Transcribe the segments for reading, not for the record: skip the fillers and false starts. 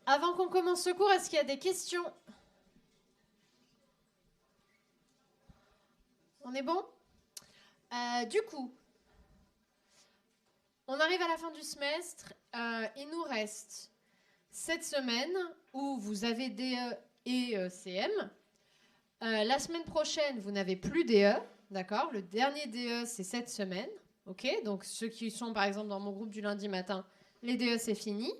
Avant qu'on commence ce cours, est-ce qu'il y a des questions? On est bon? Du coup, on arrive à la fin du semestre. Il nous reste cette semaine où vous avez DE et CM. La semaine prochaine, vous n'avez plus DE, d'accord? Le dernier DE, c'est cette semaine, ok? Donc ceux qui sont par exemple dans mon groupe du lundi matin, les DE, c'est fini.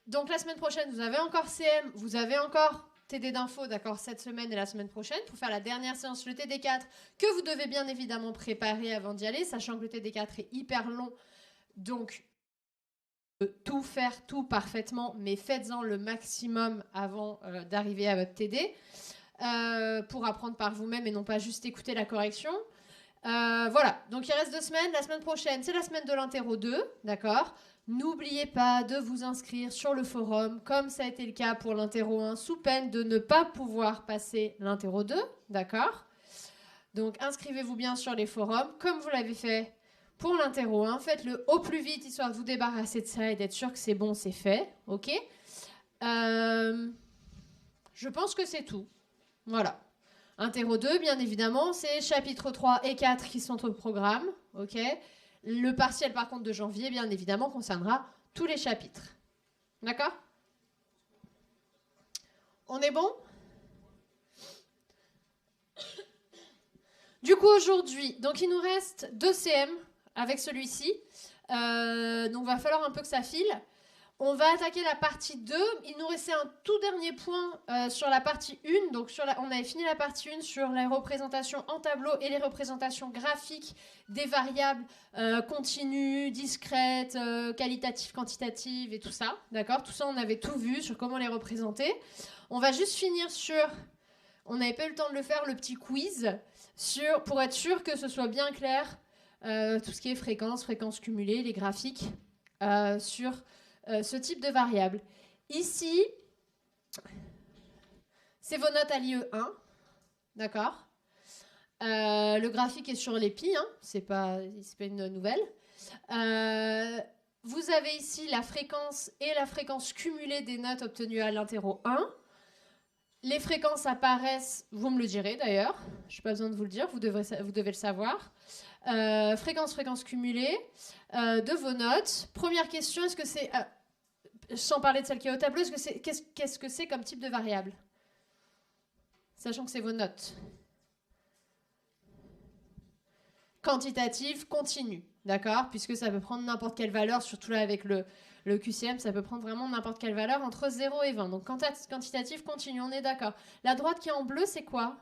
Donc la semaine prochaine, vous avez encore CM, vous avez encore TD d'info, d'accord, cette semaine et la semaine prochaine, pour faire la dernière séance, le TD4, que vous devez bien évidemment préparer avant d'y aller, sachant que le TD4 est hyper long, donc tout faire, tout parfaitement, mais faites-en le maximum avant d'arriver à votre TD, pour apprendre par vous-même et non pas juste écouter la correction. Voilà, donc il reste 2 semaines. La semaine prochaine, c'est la semaine de l'interro 2, d'accord? N'oubliez pas de vous inscrire sur le forum, comme ça a été le cas pour l'interro 1, sous peine de ne pas pouvoir passer l'interro 2, d'accord? Donc inscrivez-vous bien sur les forums, comme vous l'avez fait pour l'interro 1. Faites-le au plus vite, histoire de vous débarrasser de ça et d'être sûr que c'est bon, c'est fait, ok? Je pense que c'est tout. Voilà. Interro 2, bien évidemment, c'est chapitres 3 et 4 qui sont au programme. Ok. Le partiel, par contre, de janvier, bien évidemment, concernera tous les chapitres. D'accord? On est bon? Du coup, aujourd'hui, donc il nous reste 2 CM avec celui-ci. Donc, va falloir un peu que ça file. On va attaquer la partie 2. Il nous restait un tout dernier point sur la partie 1. Donc on avait fini la partie 1 sur les représentations en tableau et les représentations graphiques des variables continues, discrètes, qualitatives, quantitatives et tout ça. D'accord? Tout ça, on avait tout vu sur comment les représenter. On va juste finir sur... On n'avait pas eu le temps de le faire, le petit quiz, pour être sûr que ce soit bien clair, tout ce qui est fréquence cumulée, les graphiques, sur... ce type de variable. Ici, c'est vos notes à l'IE1, d'accord? Le graphique est sur l'épi, hein, c'est pas une nouvelle. Vous avez ici la fréquence et la fréquence cumulée des notes obtenues à l'interro 1. Les fréquences apparaissent, vous me le direz d'ailleurs, je n'ai pas besoin de vous le dire, vous devez le savoir. Fréquence cumulée de vos notes. Première question, est-ce que c'est... sans parler de celle qui est au tableau, qu'est-ce que c'est comme type de variable? Sachant que c'est vos notes. Quantitative, continue, d'accord? Puisque ça peut prendre n'importe quelle valeur, surtout là avec le QCM, ça peut prendre vraiment n'importe quelle valeur entre 0 et 20. Donc quantitative, continue, on est d'accord. La droite qui est en bleu, c'est quoi?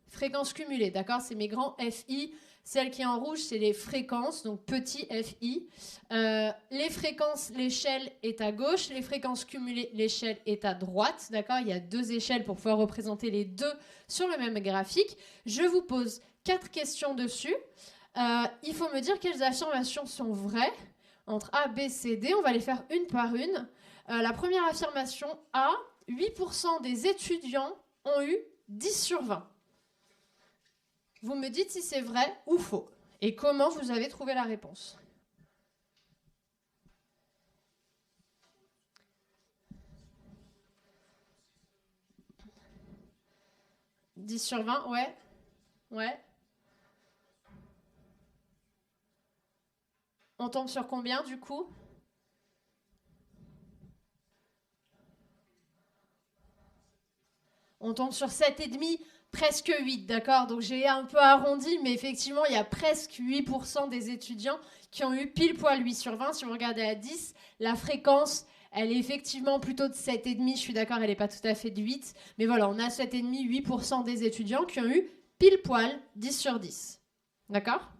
Fréquence cumulée, d'accord? C'est mes grands FI. Celle qui est en rouge, c'est les fréquences, donc petit FI. Les fréquences, l'échelle est à gauche. Les fréquences cumulées, l'échelle est à droite, d'accord? Il y a 2 échelles pour pouvoir représenter les 2 sur le même graphique. Je vous pose 4 questions dessus. Il faut me dire quelles affirmations sont vraies entre A, B, C, D. On va les faire une par une. La première affirmation A, 8% des étudiants ont eu 10 sur 20. Vous me dites si c'est vrai ou faux. Et comment vous avez trouvé la réponse. « 10 sur 20, ouais. Ouais. On tombe sur combien, du coup? On tombe sur 7,5, presque 8, d'accord? Donc j'ai un peu arrondi, mais effectivement, il y a presque 8% des étudiants qui ont eu pile poil 8 sur 20. Si vous regardez à 10, la fréquence, elle est effectivement plutôt de 7,5. Je suis d'accord, elle n'est pas tout à fait de 8. Mais voilà, on a 7,5, 8% des étudiants qui ont eu pile poil 10 sur 10. D'accord?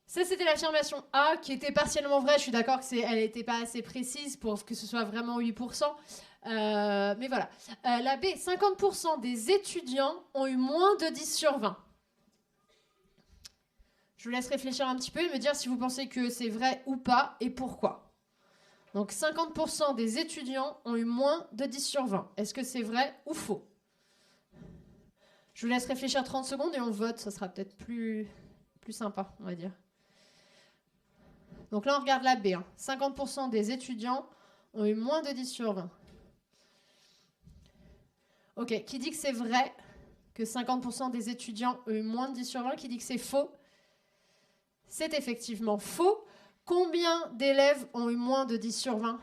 Ça, c'était l'affirmation A, qui était partiellement vraie. Je suis d'accord qu'elle n'était pas assez précise pour que ce soit vraiment 8%. Mais voilà. La B, 50% des étudiants ont eu moins de 10 sur 20. Je vous laisse réfléchir un petit peu et me dire si vous pensez que c'est vrai ou pas et pourquoi. Donc 50% des étudiants ont eu moins de 10 sur 20. Est-ce que c'est vrai ou faux? Je vous laisse réfléchir 30 secondes et on vote. Ça sera peut-être plus sympa, on va dire. Donc là, on regarde la B. 50% des étudiants ont eu moins de 10 sur 20. Ok, qui dit que c'est vrai que 50% des étudiants ont eu moins de 10 sur 20? Qui dit que c'est faux? C'est effectivement faux. Combien d'élèves ont eu moins de 10 sur 20?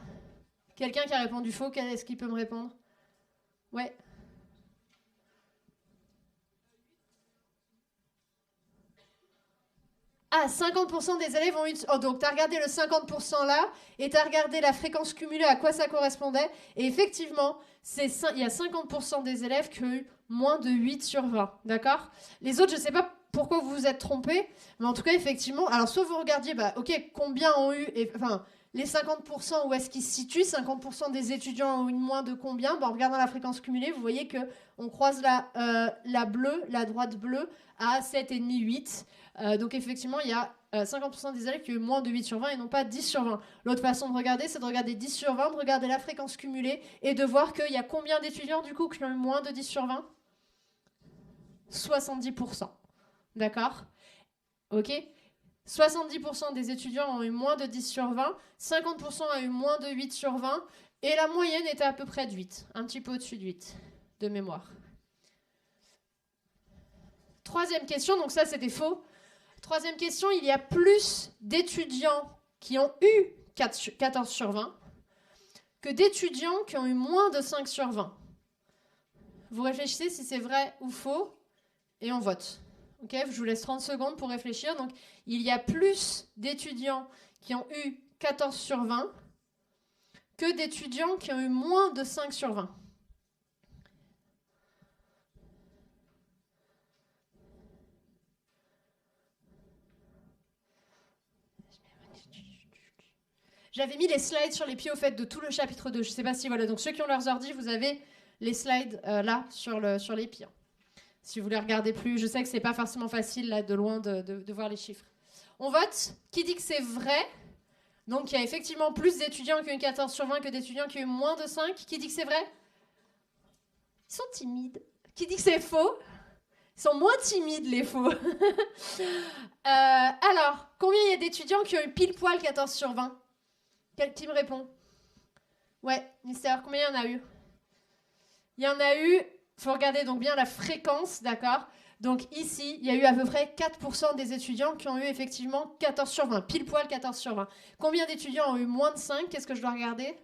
Quelqu'un qui a répondu faux, est-ce qu'il peut me répondre? Ouais. Ah, 50% des élèves ont eu... Oh, donc, tu as regardé le 50% là, et tu as regardé la fréquence cumulée, à quoi ça correspondait. Et effectivement, il y a 50% des élèves qui ont eu moins de 8 sur 20. D'accord? Les autres, je ne sais pas pourquoi vous vous êtes trompés, mais en tout cas, effectivement... Alors, soit vous regardiez, ok, combien ont eu... Enfin, les 50%, où est-ce qu'ils se situent? 50% des étudiants ont eu moins de combien? En regardant la fréquence cumulée, vous voyez qu'on croise la bleue, la droite bleue, à 7,5, 8. Donc effectivement, il y a 50% des élèves qui ont eu moins de 8 sur 20 et non pas 10 sur 20. L'autre façon de regarder, c'est de regarder 10 sur 20, de regarder la fréquence cumulée et de voir qu'il y a combien d'étudiants du coup qui ont eu moins de 10 sur 20? 70%. D'accord? Ok? 70% des étudiants ont eu moins de 10 sur 20, 50% ont eu moins de 8 sur 20 et la moyenne était à peu près de 8, un petit peu au-dessus de 8 de mémoire. Troisième question, donc ça c'était faux. Troisième question, il y a plus d'étudiants qui ont eu 14 sur 20 que d'étudiants qui ont eu moins de 5 sur 20. Vous réfléchissez si c'est vrai ou faux et on vote. Okay, je vous laisse 30 secondes pour réfléchir. Donc, il y a plus d'étudiants qui ont eu 14 sur 20 que d'étudiants qui ont eu moins de 5 sur 20. J'avais mis les slides sur les pieds au fait de tout le chapitre 2. Je ne sais pas si, voilà, donc ceux qui ont leurs ordi, vous avez les slides là sur les pieds. Si vous voulez regarder plus, je sais que ce n'est pas forcément facile là de loin de voir les chiffres. On vote. Qui dit que c'est vrai? Donc il y a effectivement plus d'étudiants qui ont eu 14 sur 20 que d'étudiants qui ont eu moins de 5. Qui dit que c'est vrai? Ils sont timides. Qui dit que c'est faux? Ils sont moins timides, les faux. Alors, combien il y a d'étudiants qui ont eu pile poil 14 sur 20? Qui me répond? Ouais, Mystère, combien il y en a eu? Il y en a eu, il faut regarder donc bien la fréquence, d'accord? Donc ici, il y a eu à peu près 4% des étudiants qui ont eu effectivement 14 sur 20, pile poil 14 sur 20. Combien d'étudiants ont eu moins de 5? Qu'est-ce que je dois regarder?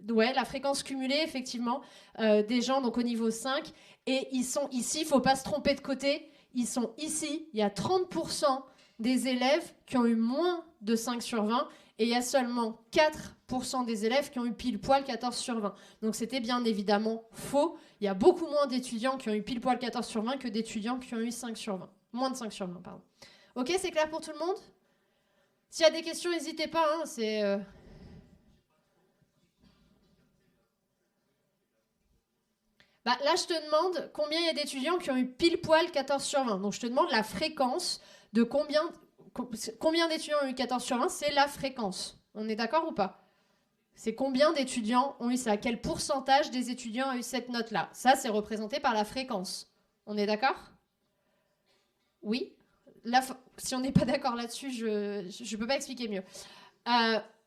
Ouais, la fréquence cumulée, effectivement, des gens donc au niveau 5. Et ils sont ici, il ne faut pas se tromper de côté, ils sont ici, il y a 30% des élèves qui ont eu moins de 5 sur 20 et il y a seulement 4% des élèves qui ont eu pile poil 14 sur 20. Donc c'était bien évidemment faux. Il y a beaucoup moins d'étudiants qui ont eu pile poil 14 sur 20 que d'étudiants qui ont eu 5 sur 20. Moins de 5 sur 20, pardon. Ok, c'est clair pour tout le monde? S'il y a des questions, n'hésitez pas, hein, c'est... là, je te demande combien il y a d'étudiants qui ont eu pile poil 14 sur 20. Donc, je te demande la fréquence de combien d'étudiants ont eu 14 sur 20. C'est la fréquence. On est d'accord ou pas? C'est combien d'étudiants ont eu ça? Quel pourcentage des étudiants a eu cette note-là? Ça, c'est représenté par la fréquence. On est d'accord? Oui. Si on n'est pas d'accord là-dessus, je ne peux pas expliquer mieux.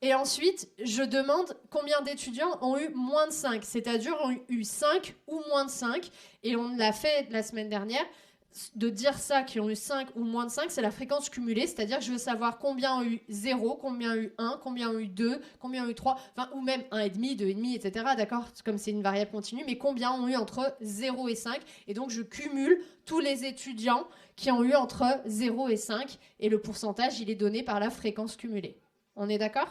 Et ensuite, je demande combien d'étudiants ont eu moins de 5, c'est-à-dire ont eu 5 ou moins de 5. Et on l'a fait la semaine dernière. De dire ça, qui ont eu 5 ou moins de 5, c'est la fréquence cumulée, c'est-à-dire que je veux savoir combien ont eu 0, combien ont eu 1, combien ont eu 2, combien ont eu 3, enfin, ou même 1,5, 2,5, etc. D'accord? Comme c'est une variable continue, mais combien ont eu entre 0 et 5. Et donc, je cumule tous les étudiants qui ont eu entre 0 et 5. Et le pourcentage, il est donné par la fréquence cumulée. On est d'accord?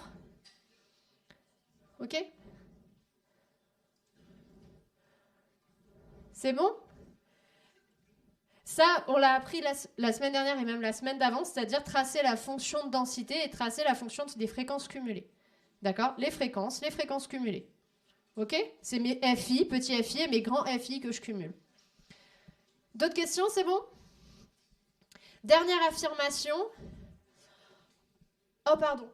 Ok? C'est bon? Ça, on l'a appris la semaine dernière et même la semaine d'avant, c'est-à-dire tracer la fonction de densité et tracer la fonction des fréquences cumulées. D'accord? Les fréquences cumulées. Ok? C'est mes FI, petits FI et mes grands FI que je cumule. D'autres questions, c'est bon? Dernière affirmation. Oh, pardon.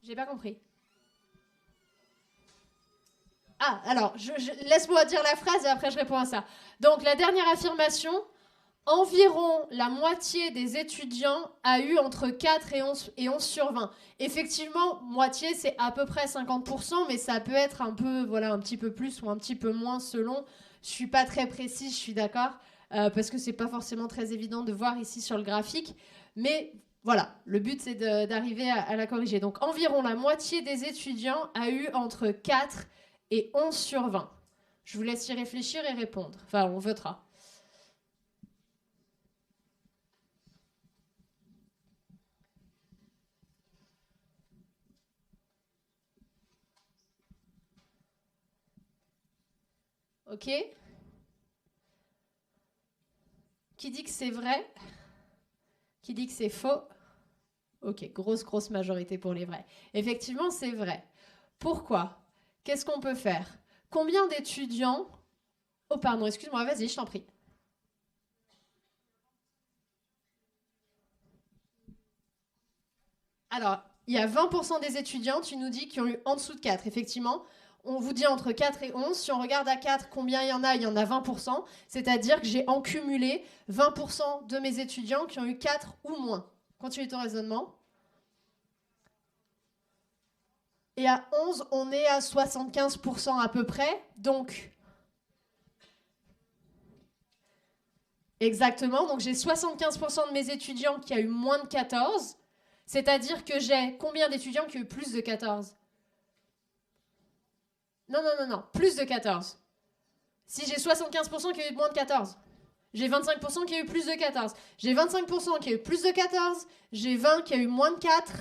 J'ai pas compris. Ah, alors, laisse-moi dire la phrase et après je réponds à ça. Donc, la dernière affirmation, Environ la moitié des étudiants a eu entre 4 et 11 sur 20. Effectivement, moitié, c'est à peu près 50%, mais ça peut être un peu, voilà, un petit peu plus ou un petit peu moins selon. Je suis pas très précise, je suis d'accord, parce que c'est pas forcément très évident de voir ici sur le graphique. Mais voilà, le but, c'est d'arriver à la corriger. Donc, environ la moitié des étudiants a eu entre 4 et 11 sur 20. Je vous laisse y réfléchir et répondre. Enfin, on votera. Ok? Qui dit que c'est vrai? Qui dit que c'est faux? Ok, grosse majorité pour les vrais. Effectivement, c'est vrai. Pourquoi? Qu'est-ce qu'on peut faire? Combien d'étudiants... Oh pardon, excuse-moi, vas-y, je t'en prie. Alors, il y a 20% des étudiants, tu nous dis, qui ont eu en dessous de 4, effectivement. On vous dit entre 4 et 11. Si on regarde à 4, combien il y en a? Il y en a 20%. C'est-à-dire que j'ai en cumulé 20% de mes étudiants qui ont eu 4 ou moins. Continue ton raisonnement. Et à 11, on est à 75% à peu près. Donc, exactement. Donc, j'ai 75% de mes étudiants qui ont eu moins de 14. C'est-à-dire que j'ai combien d'étudiants qui ont eu plus de 14? Non. Plus de 14. Si j'ai 75% qui ont eu moins de 14. J'ai 25% qui a eu plus de 14. J'ai 25% qui a eu plus de 14. J'ai 20 qui a eu moins de 4.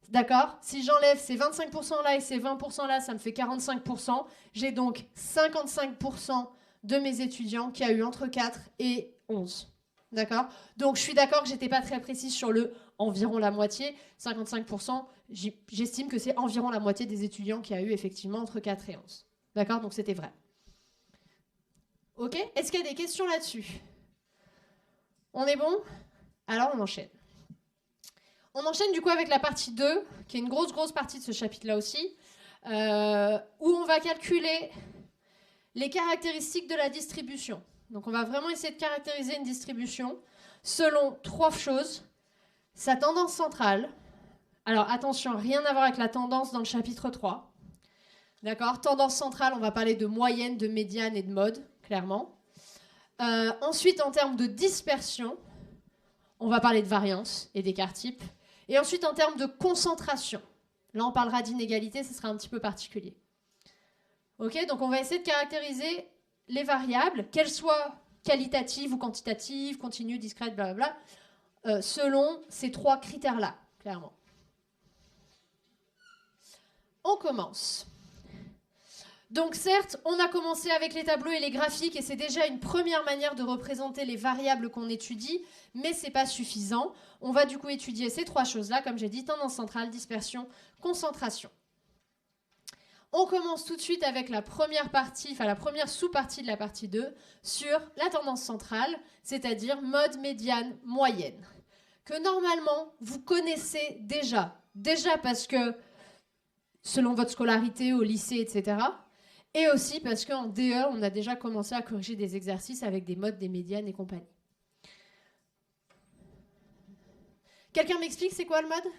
D'accord? Si j'enlève ces 25% là et ces 20% là, ça me fait 45%. J'ai donc 55% de mes étudiants qui a eu entre 4 et 11. D'accord? Donc je suis d'accord que j'étais pas très précise sur le environ la moitié. 55%, j'estime que c'est environ la moitié des étudiants qui a eu effectivement entre 4 et 11. D'accord? Donc c'était vrai. Ok? Est-ce qu'il y a des questions là-dessus? On est bon? Alors on enchaîne. On enchaîne du coup avec la partie 2, qui est une grosse partie de ce chapitre-là aussi, où on va calculer les caractéristiques de la distribution. Donc on va vraiment essayer de caractériser une distribution selon 3 choses. Sa tendance centrale. Alors attention, rien à voir avec la tendance dans le chapitre 3. D'accord? Tendance centrale, on va parler de moyenne, de médiane et de mode, clairement. Ensuite, en termes de dispersion, on va parler de variance et d'écart type. Et ensuite, en termes de concentration. Là, on parlera d'inégalité, ce sera un petit peu particulier. Ok, donc on va essayer de caractériser les variables, qu'elles soient qualitatives ou quantitatives, continues, discrètes, blablabla, selon ces 3 critères-là, clairement. On commence. Donc certes, on a commencé avec les tableaux et les graphiques et c'est déjà une première manière de représenter les variables qu'on étudie, mais ce n'est pas suffisant. On va du coup étudier ces 3 choses-là, comme j'ai dit, tendance centrale, dispersion, concentration. On commence tout de suite avec la première partie, enfin la première sous-partie de la partie 2, sur la tendance centrale, c'est-à-dire mode, médiane, moyenne, que normalement vous connaissez déjà. Déjà parce que, selon votre scolarité au lycée, etc., et aussi parce qu'en DE, on a déjà commencé à corriger des exercices avec des modes, des médianes et compagnie. Quelqu'un m'explique c'est quoi le mode?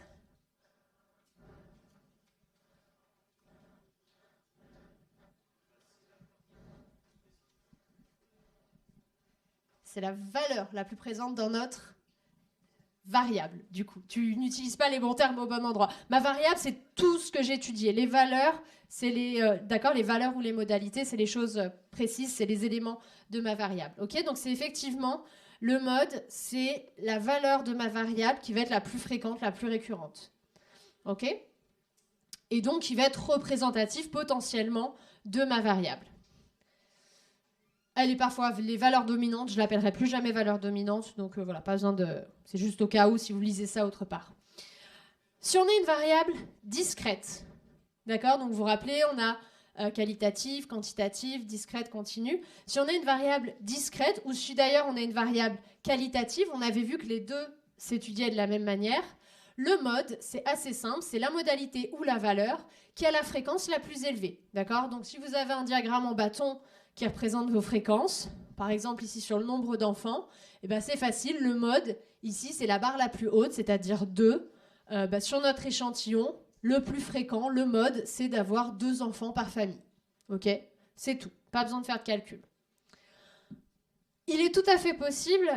C'est la valeur la plus présente dans notre variable, du coup. Tu n'utilises pas les bons termes au bon endroit. Ma variable, c'est tout ce que j'ai étudié. Les valeurs, c'est les, d'accord, les valeurs ou les modalités, c'est les choses précises, c'est les éléments de ma variable. Ok, donc c'est effectivement le mode, c'est la valeur de ma variable qui va être la plus fréquente, la plus récurrente. Ok, et donc qui va être représentative potentiellement de ma variable. Elle est parfois les valeurs dominantes, je l'appellerai plus jamais valeur dominante, donc voilà, pas besoin de... C'est juste au cas où si vous lisez ça autre part. Si on a une variable discrète, d'accord, donc vous vous rappelez, on a qualitative, quantitative, discrète, continue. Si on a une variable discrète, ou si d'ailleurs on a une variable qualitative, on avait vu que les deux s'étudiaient de la même manière. Le mode, c'est assez simple, c'est la modalité ou la valeur qui a la fréquence la plus élevée, d'accord. Donc si vous avez un diagramme en bâton qui représentent vos fréquences. Par exemple, ici, sur le nombre d'enfants, eh ben, c'est facile. Le mode, ici, c'est la barre la plus haute, c'est-à-dire 2. Sur notre échantillon, le plus fréquent, le mode, c'est d'avoir 2 enfants par famille. OK ? C'est tout. Pas besoin de faire de calcul. Il est tout à fait possible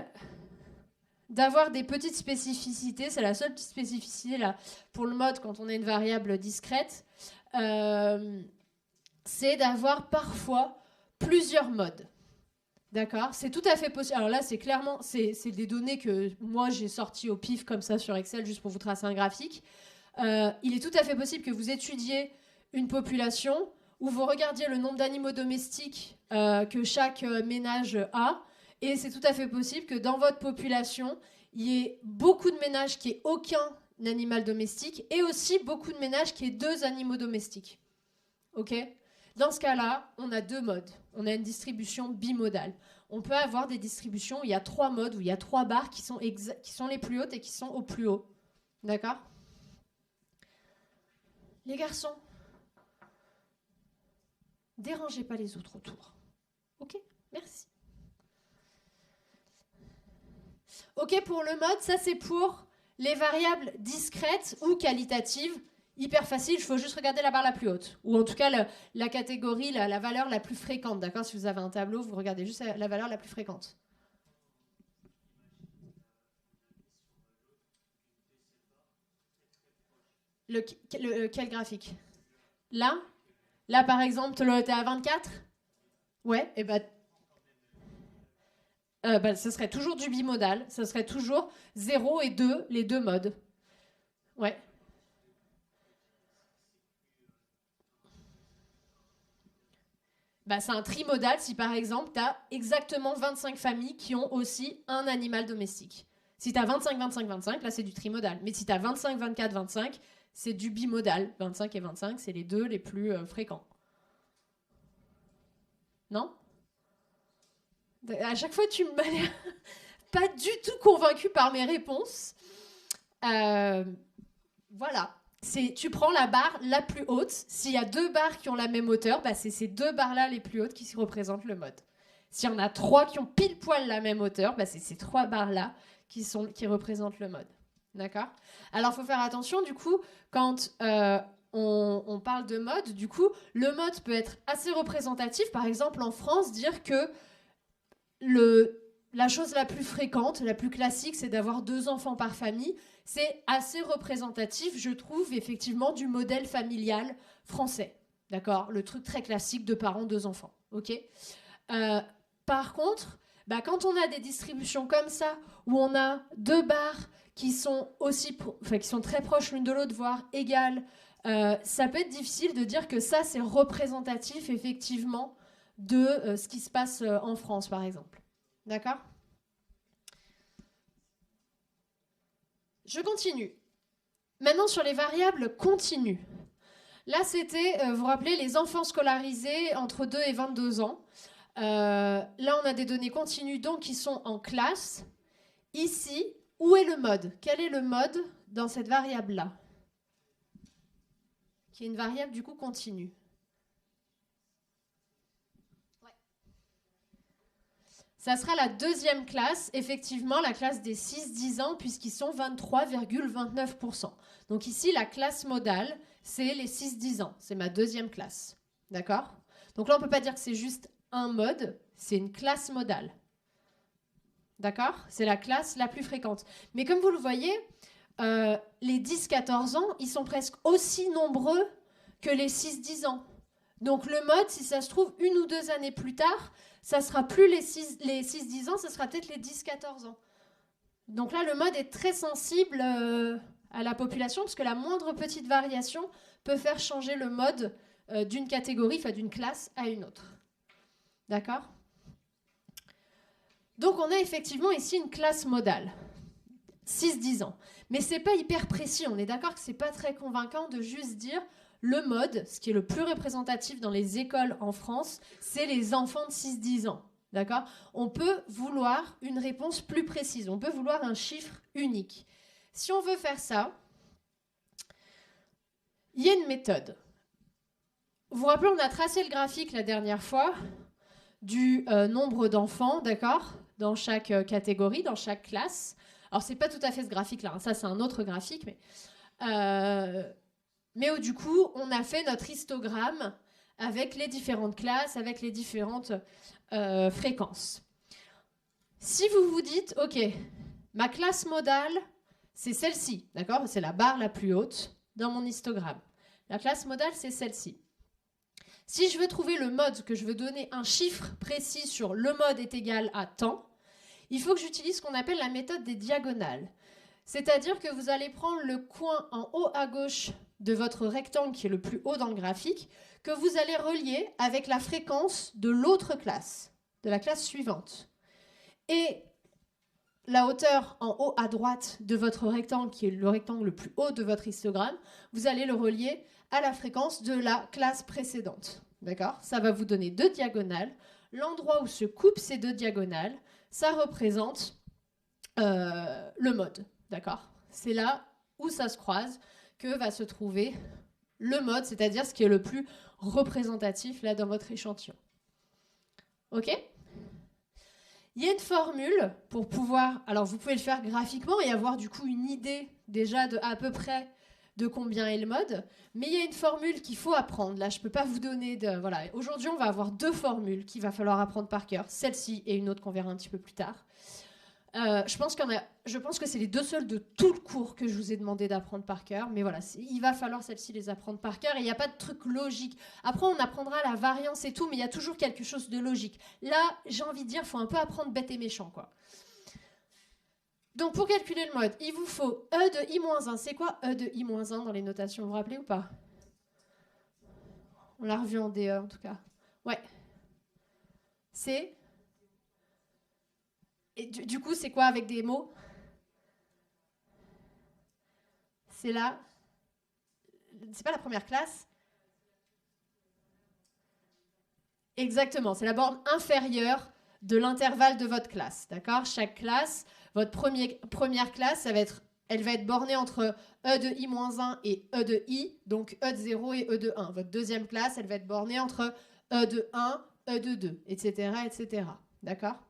d'avoir des petites spécificités. C'est la seule petite spécificité là, pour le mode quand on a une variable discrète. C'est d'avoir parfois plusieurs modes. D'accord ? C'est tout à fait possible. Alors là, c'est clairement, c'est des données que moi, j'ai sorties au pif comme ça sur Excel, juste pour vous tracer un graphique. Il est tout à fait possible que vous étudiez une population où vous regardiez le nombre d'animaux domestiques que chaque ménage a. Et c'est tout à fait possible que dans votre population, il y ait beaucoup de ménages qui n'aient aucun animal domestique et aussi beaucoup de ménages qui aient 2 animaux domestiques. OK ? Dans ce cas-là, on a 2 modes. On a une distribution bimodale. On peut avoir des distributions où il y a 3 modes, où il y a 3 barres qui sont les plus hautes et qui sont au plus haut. D'accord ? Les garçons, dérangez pas les autres autour. OK ? Merci. OK pour le mode, ça c'est pour les variables discrètes ou qualitatives. Hyper facile, il faut juste regarder la barre la plus haute. Ou en tout cas, la catégorie, la valeur la plus fréquente. D'accord ? Si vous avez un tableau, vous regardez juste la valeur la plus fréquente. Quel graphique ? Là ? Là, par exemple, t'es à 24 ? Ouais, et ben... ce serait toujours du bimodal. Ce serait toujours 0 et 2, les 2 modes. Ouais. C'est un trimodal si par exemple tu as exactement 25 familles qui ont aussi un animal domestique. Si tu as 25, 25, 25, là c'est du trimodal. Mais si tu as 25, 24, 25, c'est du bimodal. 25 et 25, c'est les 2 les plus fréquents. Non ? À chaque fois, tu m'as l'air pas du tout convaincu par mes réponses. Voilà. Tu prends la barre la plus haute. S'il y a 2 barres qui ont la même hauteur, c'est ces 2 barres-là les plus hautes qui représentent le mode. S'il y en a 3 qui ont pile poil la même hauteur, c'est ces 3 barres-là qui représentent le mode. D'accord ? Alors, il faut faire attention, du coup, quand on parle de mode, du coup, le mode peut être assez représentatif. Par exemple, en France, dire que la chose la plus fréquente, la plus classique, c'est d'avoir 2 enfants par famille. C'est assez représentatif, je trouve, effectivement, du modèle familial français. D'accord ? Le truc très classique, 2 parents, 2 enfants. OK ? Par contre, quand on a des distributions comme ça, où on a 2 barres qui sont qui sont très proches l'une de l'autre, voire égales, ça peut être difficile de dire que ça, c'est représentatif, effectivement, de ce qui se passe en France, par exemple. D'accord ? Je continue. Maintenant, sur les variables continues. Là, c'était, vous vous rappelez, les enfants scolarisés entre 2 et 22 ans. Là, on a des données continues, donc, qui sont en classe. Ici, où est le mode ? Quel est le mode dans cette variable-là ? Qui est une variable, du coup, continue. Ça sera la 2e classe, effectivement, la classe des 6-10 ans, puisqu'ils sont 23,29%. Donc ici, la classe modale, c'est les 6-10 ans. C'est ma 2e classe. D'accord ? Donc là, on ne peut pas dire que c'est juste un mode, c'est une classe modale. D'accord ? C'est la classe la plus fréquente. Mais comme vous le voyez, les 10-14 ans, ils sont presque aussi nombreux que les 6-10 ans. Donc le mode, si ça se trouve, 1 ou 2 années plus tard, ça sera plus les 6-10 ans, ça sera peut-être les 10-14 ans. Donc là, le mode est très sensible à la population, parce que la moindre petite variation peut faire changer le mode d'une catégorie, d'une classe à une autre. D'accord ? Donc on a effectivement ici une classe modale. 6-10 ans. Mais c'est pas hyper précis, on est d'accord que c'est pas très convaincant de juste dire le mode, ce qui est le plus représentatif dans les écoles en France, c'est les enfants de 6-10 ans. D'accord ? On peut vouloir une réponse plus précise, on peut vouloir un chiffre unique. Si on veut faire ça, il y a une méthode. Vous vous rappelez, on a tracé le graphique la dernière fois. du nombre d'enfants, d'accord, dans chaque catégorie, dans chaque classe. Alors, c'est pas tout à fait ce graphique-là, hein, ça, c'est un autre graphique, mais où, du coup, on a fait notre histogramme avec les différentes classes, avec les différentes fréquences. Si vous vous dites, OK, ma classe modale, c'est celle-ci, d'accord? C'est la barre la plus haute dans mon histogramme. La classe modale, c'est celle-ci. Si je veux trouver le mode, que je veux donner un chiffre précis sur le mode est égal à temps, il faut que j'utilise ce qu'on appelle la méthode des diagonales. C'est-à-dire que vous allez prendre le coin en haut à gauche de votre rectangle qui est le plus haut dans le graphique, que vous allez relier avec la fréquence de l'autre classe, de la classe suivante. Et la hauteur en haut à droite de votre rectangle, qui est le rectangle le plus haut de votre histogramme, vous allez le relier à la fréquence de la classe précédente. D'accord? Ça va vous donner deux diagonales. L'endroit où se coupent ces deux diagonales, ça représente le mode. D'accord? C'est là où ça se croise que va se trouver le mode, c'est-à-dire ce qui est le plus représentatif là dans votre échantillon. OK? Il y a une formule pour pouvoir... Alors, vous pouvez le faire graphiquement et avoir du coup une idée déjà de à peu près de combien est le mode. Mais il y a une formule qu'il faut apprendre. Là, je ne peux pas vous donner de... Voilà. Aujourd'hui, on va avoir deux formules qu'il va falloir apprendre par cœur. Celle-ci et une autre qu'on verra un petit peu plus tard. Je pense que c'est les deux seules de tout le cours que je vous ai demandé d'apprendre par cœur. Mais voilà, il va falloir celles-ci les apprendre par cœur. Et il n'y a pas de truc logique. Après, on apprendra la variance et tout, mais il y a toujours quelque chose de logique. Là, j'ai envie de dire, il faut un peu apprendre bête et méchant, quoi. Donc, pour calculer le mode, il vous faut E de I-1. C'est quoi E de I-1 dans les notations? Vous vous rappelez ou pas? On l'a revu en DE, en tout cas. Ouais. C'est... Et du coup, c'est quoi avec des mots? C'est là. C'est pas la première classe? Exactement, c'est la borne inférieure de l'intervalle de votre classe. D'accord? Chaque classe, votre première classe, elle va être bornée entre E de I-1 et E de I, donc E de 0 et E de 1. Votre deuxième classe, elle va être bornée entre E de 1, E de 2, etc. etc. D'accord?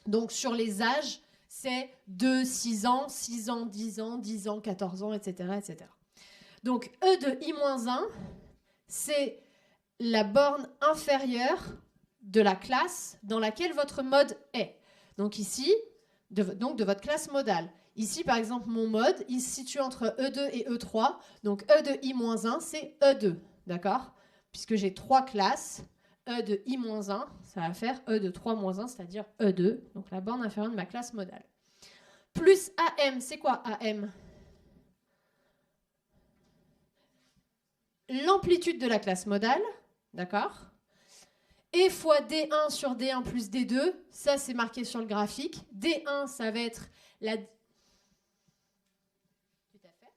Donc, sur les âges, c'est 2, 6 ans, 6 ans, 10 ans, 10 ans, 14 ans, etc. etc. Donc, E de I-1, c'est la borne inférieure de la classe dans laquelle votre mode est. Donc ici, de votre classe modale. Ici, par exemple, mon mode, il se situe entre E2 et E3. Donc E de I-1, c'est E2. D'accord? Puisque j'ai trois classes, E de I-1, ça va faire E de 3-1, c'est-à-dire E2, donc la borne inférieure de ma classe modale. Plus AM, c'est quoi AM? L'amplitude de la classe modale, d'accord? Et fois D1 sur D1 plus D2, ça c'est marqué sur le graphique. D1, ça va être la... Tout à fait.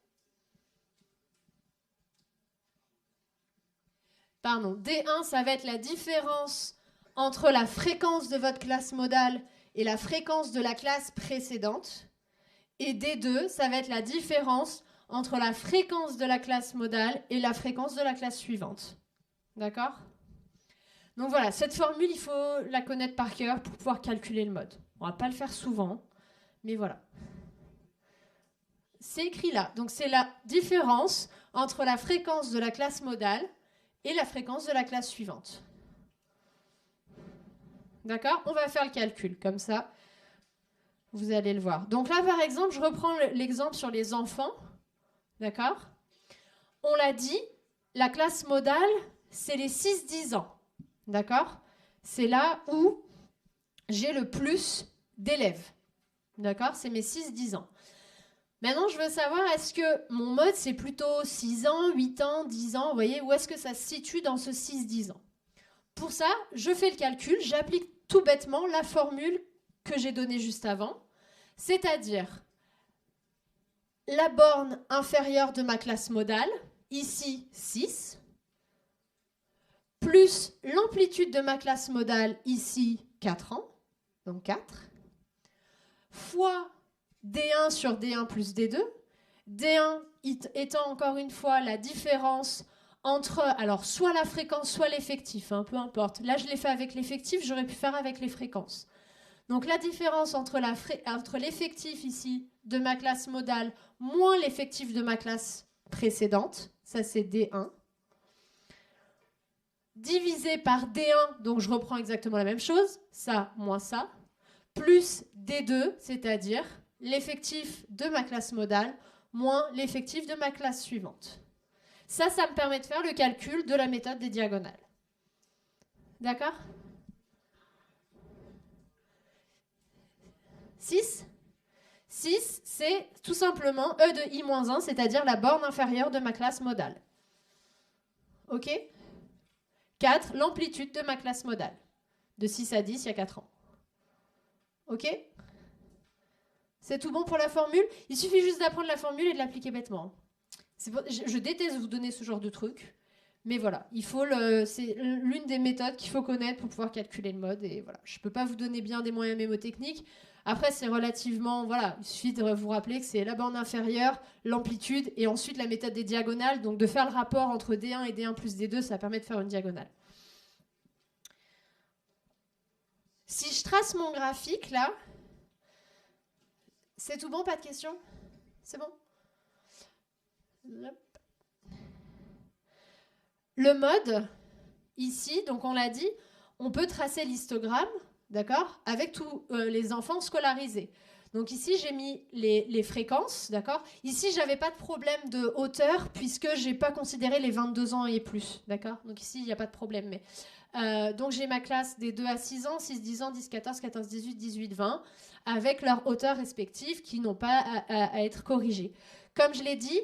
Pardon, D1, ça va être la différence entre la fréquence de votre classe modale et la fréquence de la classe précédente. Et D2, ça va être la différence entre la fréquence de la classe modale et la fréquence de la classe suivante. D'accord? Donc voilà, cette formule, il faut la connaître par cœur pour pouvoir calculer le mode. On ne va pas le faire souvent, mais voilà. C'est écrit là. Donc c'est la différence entre la fréquence de la classe modale et la fréquence de la classe suivante. D'accord? On va faire le calcul, comme ça, vous allez le voir. Donc là, par exemple, je reprends l'exemple sur les enfants. D'accord? On l'a dit, la classe modale, c'est les 6-10 ans. D'accord? C'est là où j'ai le plus d'élèves. D'accord? C'est mes 6-10 ans. Maintenant, je veux savoir, est-ce que mon mode, c'est plutôt 6 ans, 8 ans, 10 ans, vous voyez, où est-ce que ça se situe dans ce 6-10 ans? Pour ça, je fais le calcul, j'applique tout bêtement la formule que j'ai donnée juste avant, c'est-à-dire la borne inférieure de ma classe modale, ici 6, plus l'amplitude de ma classe modale, ici 4 ans, donc 4, fois D1 sur D1 plus D2, D1 étant encore une fois la différence entre, alors, soit la fréquence, soit l'effectif, hein, peu importe. Là, je l'ai fait avec l'effectif, j'aurais pu faire avec les fréquences. Donc, la différence entre l'effectif ici de ma classe modale moins l'effectif de ma classe précédente, ça c'est D1, divisé par D1, donc je reprends exactement la même chose, ça moins ça, plus D2, c'est-à-dire l'effectif de ma classe modale moins l'effectif de ma classe suivante. Ça me permet de faire le calcul de la méthode des diagonales. D'accord ? 6 ? 6, c'est tout simplement E de I-1, c'est-à-dire la borne inférieure de ma classe modale. OK ? 4, l'amplitude de ma classe modale. De 6 à 10, il y a 4 ans. OK ? C'est tout bon pour la formule ? Il suffit juste d'apprendre la formule et de l'appliquer bêtement. Je déteste vous donner ce genre de truc, mais voilà, c'est l'une des méthodes qu'il faut connaître pour pouvoir calculer le mode. Et voilà, je ne peux pas vous donner bien des moyens mémotechniques. Après, c'est relativement, voilà, il suffit de vous rappeler que c'est la borne inférieure, l'amplitude, et ensuite la méthode des diagonales. Donc de faire le rapport entre D1 et D1 plus D2, ça permet de faire une diagonale. Si je trace mon graphique, là, c'est tout bon, pas de questions ? C'est bon ? Le mode, ici, donc on l'a dit, on peut tracer l'histogramme, d'accord, avec tous les enfants scolarisés. Donc ici, j'ai mis les fréquences, d'accord. Ici, je n'avais pas de problème de hauteur puisque je n'ai pas considéré les 22 ans et plus, d'accord. Donc ici, il n'y a pas de problème. Mais, donc j'ai ma classe des 2 à 6 ans, 6, 10 ans, 10, 14, 14, 18, 18, 20, avec leurs hauteurs respectives qui n'ont pas à être corrigées. Comme je l'ai dit,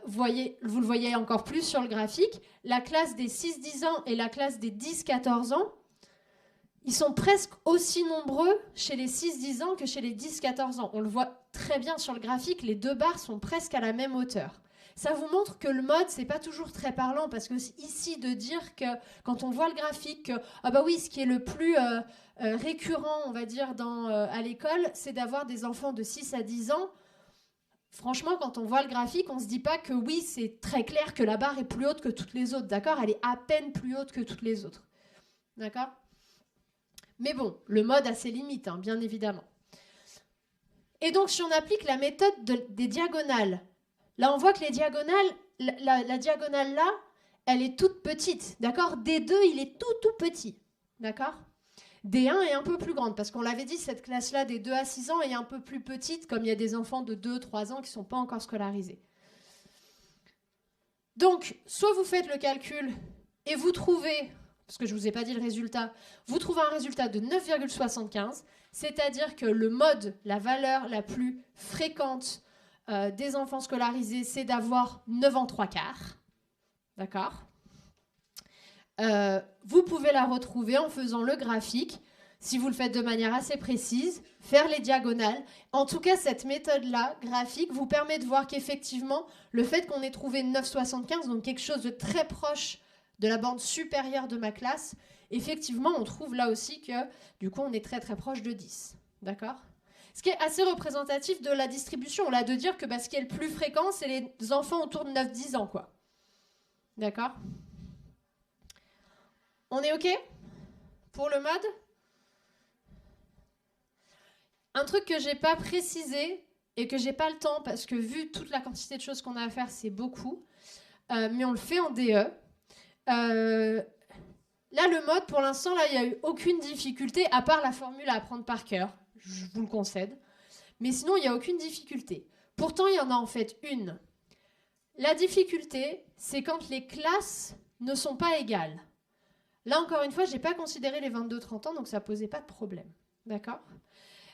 vous le voyez encore plus sur le graphique, la classe des 6-10 ans et la classe des 10-14 ans, ils sont presque aussi nombreux chez les 6-10 ans que chez les 10-14 ans. On le voit très bien sur le graphique, les deux barres sont presque à la même hauteur. Ça vous montre que le mode, c'est pas toujours très parlant, parce que ici, de dire que quand on voit le graphique, ah bah oui, ce qui est le plus récurrent, on va dire, à l'école, c'est d'avoir des enfants de 6 à 10 ans. Franchement, quand on voit le graphique, on ne se dit pas que oui, c'est très clair que la barre est plus haute que toutes les autres, d'accord ? Elle est à peine plus haute que toutes les autres, d'accord ? Mais bon, le mode a ses limites, hein, bien évidemment. Et donc, si on applique la méthode des diagonales, là, on voit que les diagonales, la diagonale là, elle est toute petite, d'accord ? D2, il est tout petit, d'accord ? D1 est un peu plus grande, parce qu'on l'avait dit, cette classe-là, des 2 à 6 ans, est un peu plus petite, comme il y a des enfants de 2-3 ans qui ne sont pas encore scolarisés. Donc, soit vous faites le calcul et vous trouvez, parce que je ne vous ai pas dit le résultat, vous trouvez un résultat de 9,75, c'est-à-dire que le mode, la valeur la plus fréquente des enfants scolarisés, c'est d'avoir 9 ans 3 quarts. D'accord ? Vous pouvez la retrouver en faisant le graphique, si vous le faites de manière assez précise, faire les diagonales. En tout cas, cette méthode-là, graphique, vous permet de voir qu'effectivement, le fait qu'on ait trouvé 9,75, donc quelque chose de très proche de la bande supérieure de ma classe, effectivement, on trouve là aussi que, du coup, on est très très proche de 10. D'accord ? Ce qui est assez représentatif de la distribution, là, de dire que ce qui est le plus fréquent, c'est les enfants autour de 9-10 ans, quoi. D'accord ? On est OK pour le mode ? Un truc que j'ai pas précisé et que j'ai pas le temps, parce que vu toute la quantité de choses qu'on a à faire, c'est beaucoup, mais on le fait en DE. Là, le mode, pour l'instant, là, il n'y a eu aucune difficulté, à part la formule à apprendre par cœur, je vous le concède. Mais sinon, il n'y a aucune difficulté. Pourtant, il y en a en fait une. La difficulté, c'est quand les classes ne sont pas égales. Là, encore une fois, je n'ai pas considéré les 22-30 ans, donc ça ne posait pas de problème. D'accord ?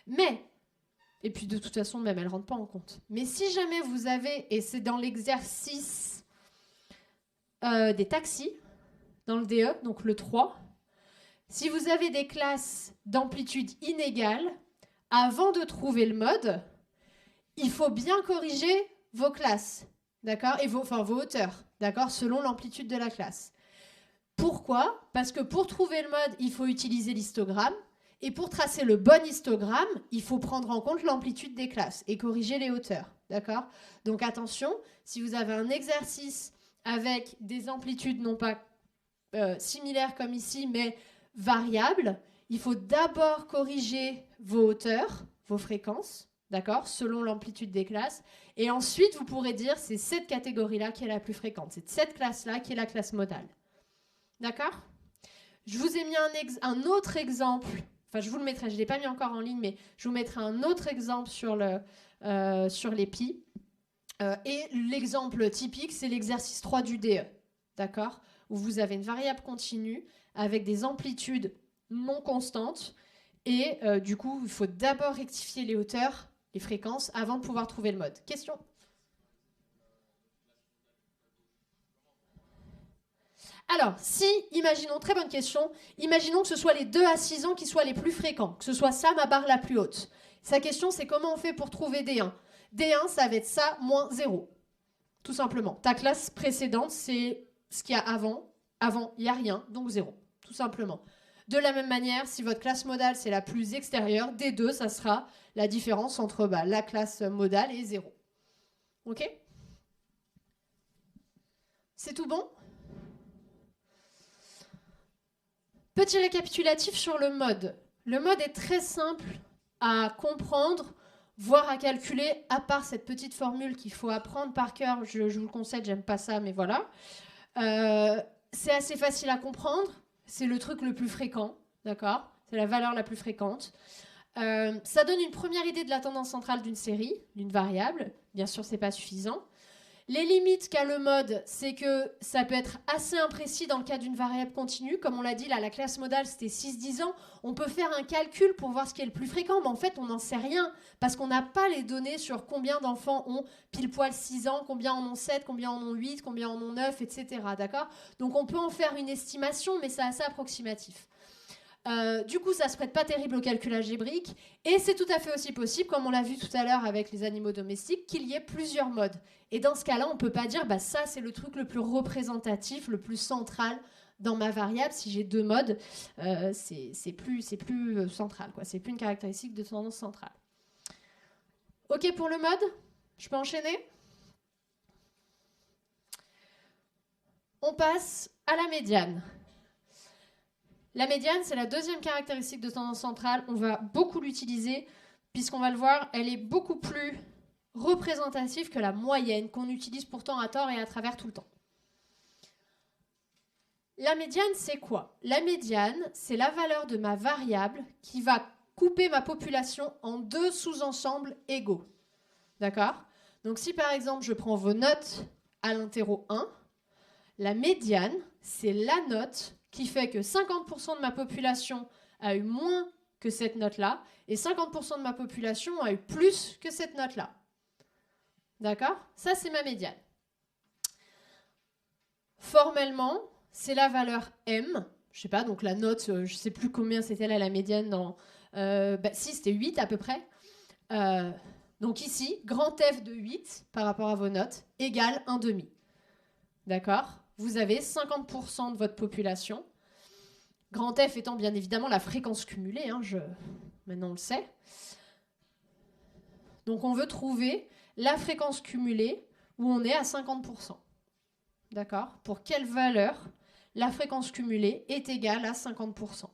Mais, et puis de toute façon, même, elle ne rentre pas en compte. Mais si jamais vous avez, et c'est dans l'exercice des taxis, dans le DE, donc le 3, si vous avez des classes d'amplitude inégale, avant de trouver le mode, il faut bien corriger vos classes, d'accord ? Et vos hauteurs, d'accord ? Selon l'amplitude de la classe. Pourquoi ? Parce que pour trouver le mode, il faut utiliser l'histogramme. Et pour tracer le bon histogramme, il faut prendre en compte l'amplitude des classes et corriger les hauteurs. D'accord ? Donc attention, si vous avez un exercice avec des amplitudes non pas similaires comme ici, mais variables, il faut d'abord corriger vos hauteurs, vos fréquences, d'accord, selon l'amplitude des classes. Et ensuite, vous pourrez dire c'est cette catégorie-là qui est la plus fréquente. C'est cette classe-là qui est la classe modale. D'accord ? Je vous ai mis un autre exemple. Enfin, je vous le mettrai. Je ne l'ai pas mis encore en ligne, mais je vous mettrai un autre exemple sur les pi. Et l'exemple typique, c'est l'exercice 3 du DE. D'accord ? Où vous avez une variable continue avec des amplitudes non constantes. Et du coup, il faut d'abord rectifier les hauteurs, les fréquences, avant de pouvoir trouver le mode. Question ? Alors, si, imaginons, très bonne question, imaginons que ce soit les 2 à 6 ans qui soient les plus fréquents, que ce soit ça ma barre la plus haute. Sa question, c'est comment on fait pour trouver D1 ? D1, ça va être ça moins 0, tout simplement. Ta classe précédente, c'est ce qu'il y a avant. Avant, il n'y a rien, donc 0, tout simplement. De la même manière, si votre classe modale, c'est la plus extérieure, D2, ça sera la différence entre la classe modale et 0. OK ? C'est tout bon ? Petit récapitulatif sur le mode. Le mode est très simple à comprendre, voire à calculer, à part cette petite formule qu'il faut apprendre par cœur. Je vous le conseille, j'aime pas ça, mais voilà. C'est assez facile à comprendre. C'est le truc le plus fréquent, d'accord ? C'est la valeur la plus fréquente. Ça donne une première idée de la tendance centrale d'une série, d'une variable. Bien sûr, c'est pas suffisant. Les limites qu'a le mode, c'est que ça peut être assez imprécis dans le cas d'une variable continue. Comme on l'a dit, là, la classe modale, c'était 6-10 ans. On peut faire un calcul pour voir ce qui est le plus fréquent, mais en fait, on n'en sait rien, parce qu'on n'a pas les données sur combien d'enfants ont pile poil 6 ans, combien en ont 7, combien en ont 8, combien en ont 9, etc. D'accord ? Donc, on peut en faire une estimation, mais c'est assez approximatif. Du coup, ça ne se prête pas terrible au calcul algébrique. Et c'est tout à fait aussi possible, comme on l'a vu tout à l'heure avec les animaux domestiques, qu'il y ait plusieurs modes. Et dans ce cas-là, on ne peut pas dire ça, c'est le truc le plus représentatif, le plus central dans ma variable. Si j'ai 2 modes, c'est plus central, quoi. C'est plus une caractéristique de tendance centrale. OK pour le mode ? Je peux enchaîner ? On passe à la médiane. La médiane, c'est la deuxième caractéristique de tendance centrale. On va beaucoup l'utiliser, puisqu'on va le voir, elle est beaucoup plus représentative que la moyenne, qu'on utilise pourtant à tort et à travers tout le temps. La médiane, c'est quoi ? La médiane, c'est la valeur de ma variable qui va couper ma population en 2 sous-ensembles égaux. D'accord ? Donc si par exemple, je prends vos notes à l'interro 1, la médiane, c'est la note qui fait que 50% de ma population a eu moins que cette note-là, et 50% de ma population a eu plus que cette note-là. D'accord ? Ça, c'est ma médiane. Formellement, c'est la valeur M. Je sais pas, donc la note, je sais plus combien c'était là la médiane dans... si, c'était 8 à peu près. Donc ici, grand F de 8 par rapport à vos notes égale 1,5. D'accord ? Vous avez 50% de votre population. Grand F étant bien évidemment la fréquence cumulée, maintenant on le sait. Donc on veut trouver la fréquence cumulée où on est à 50%. D'accord ? Pour quelle valeur la fréquence cumulée est égale à 50%.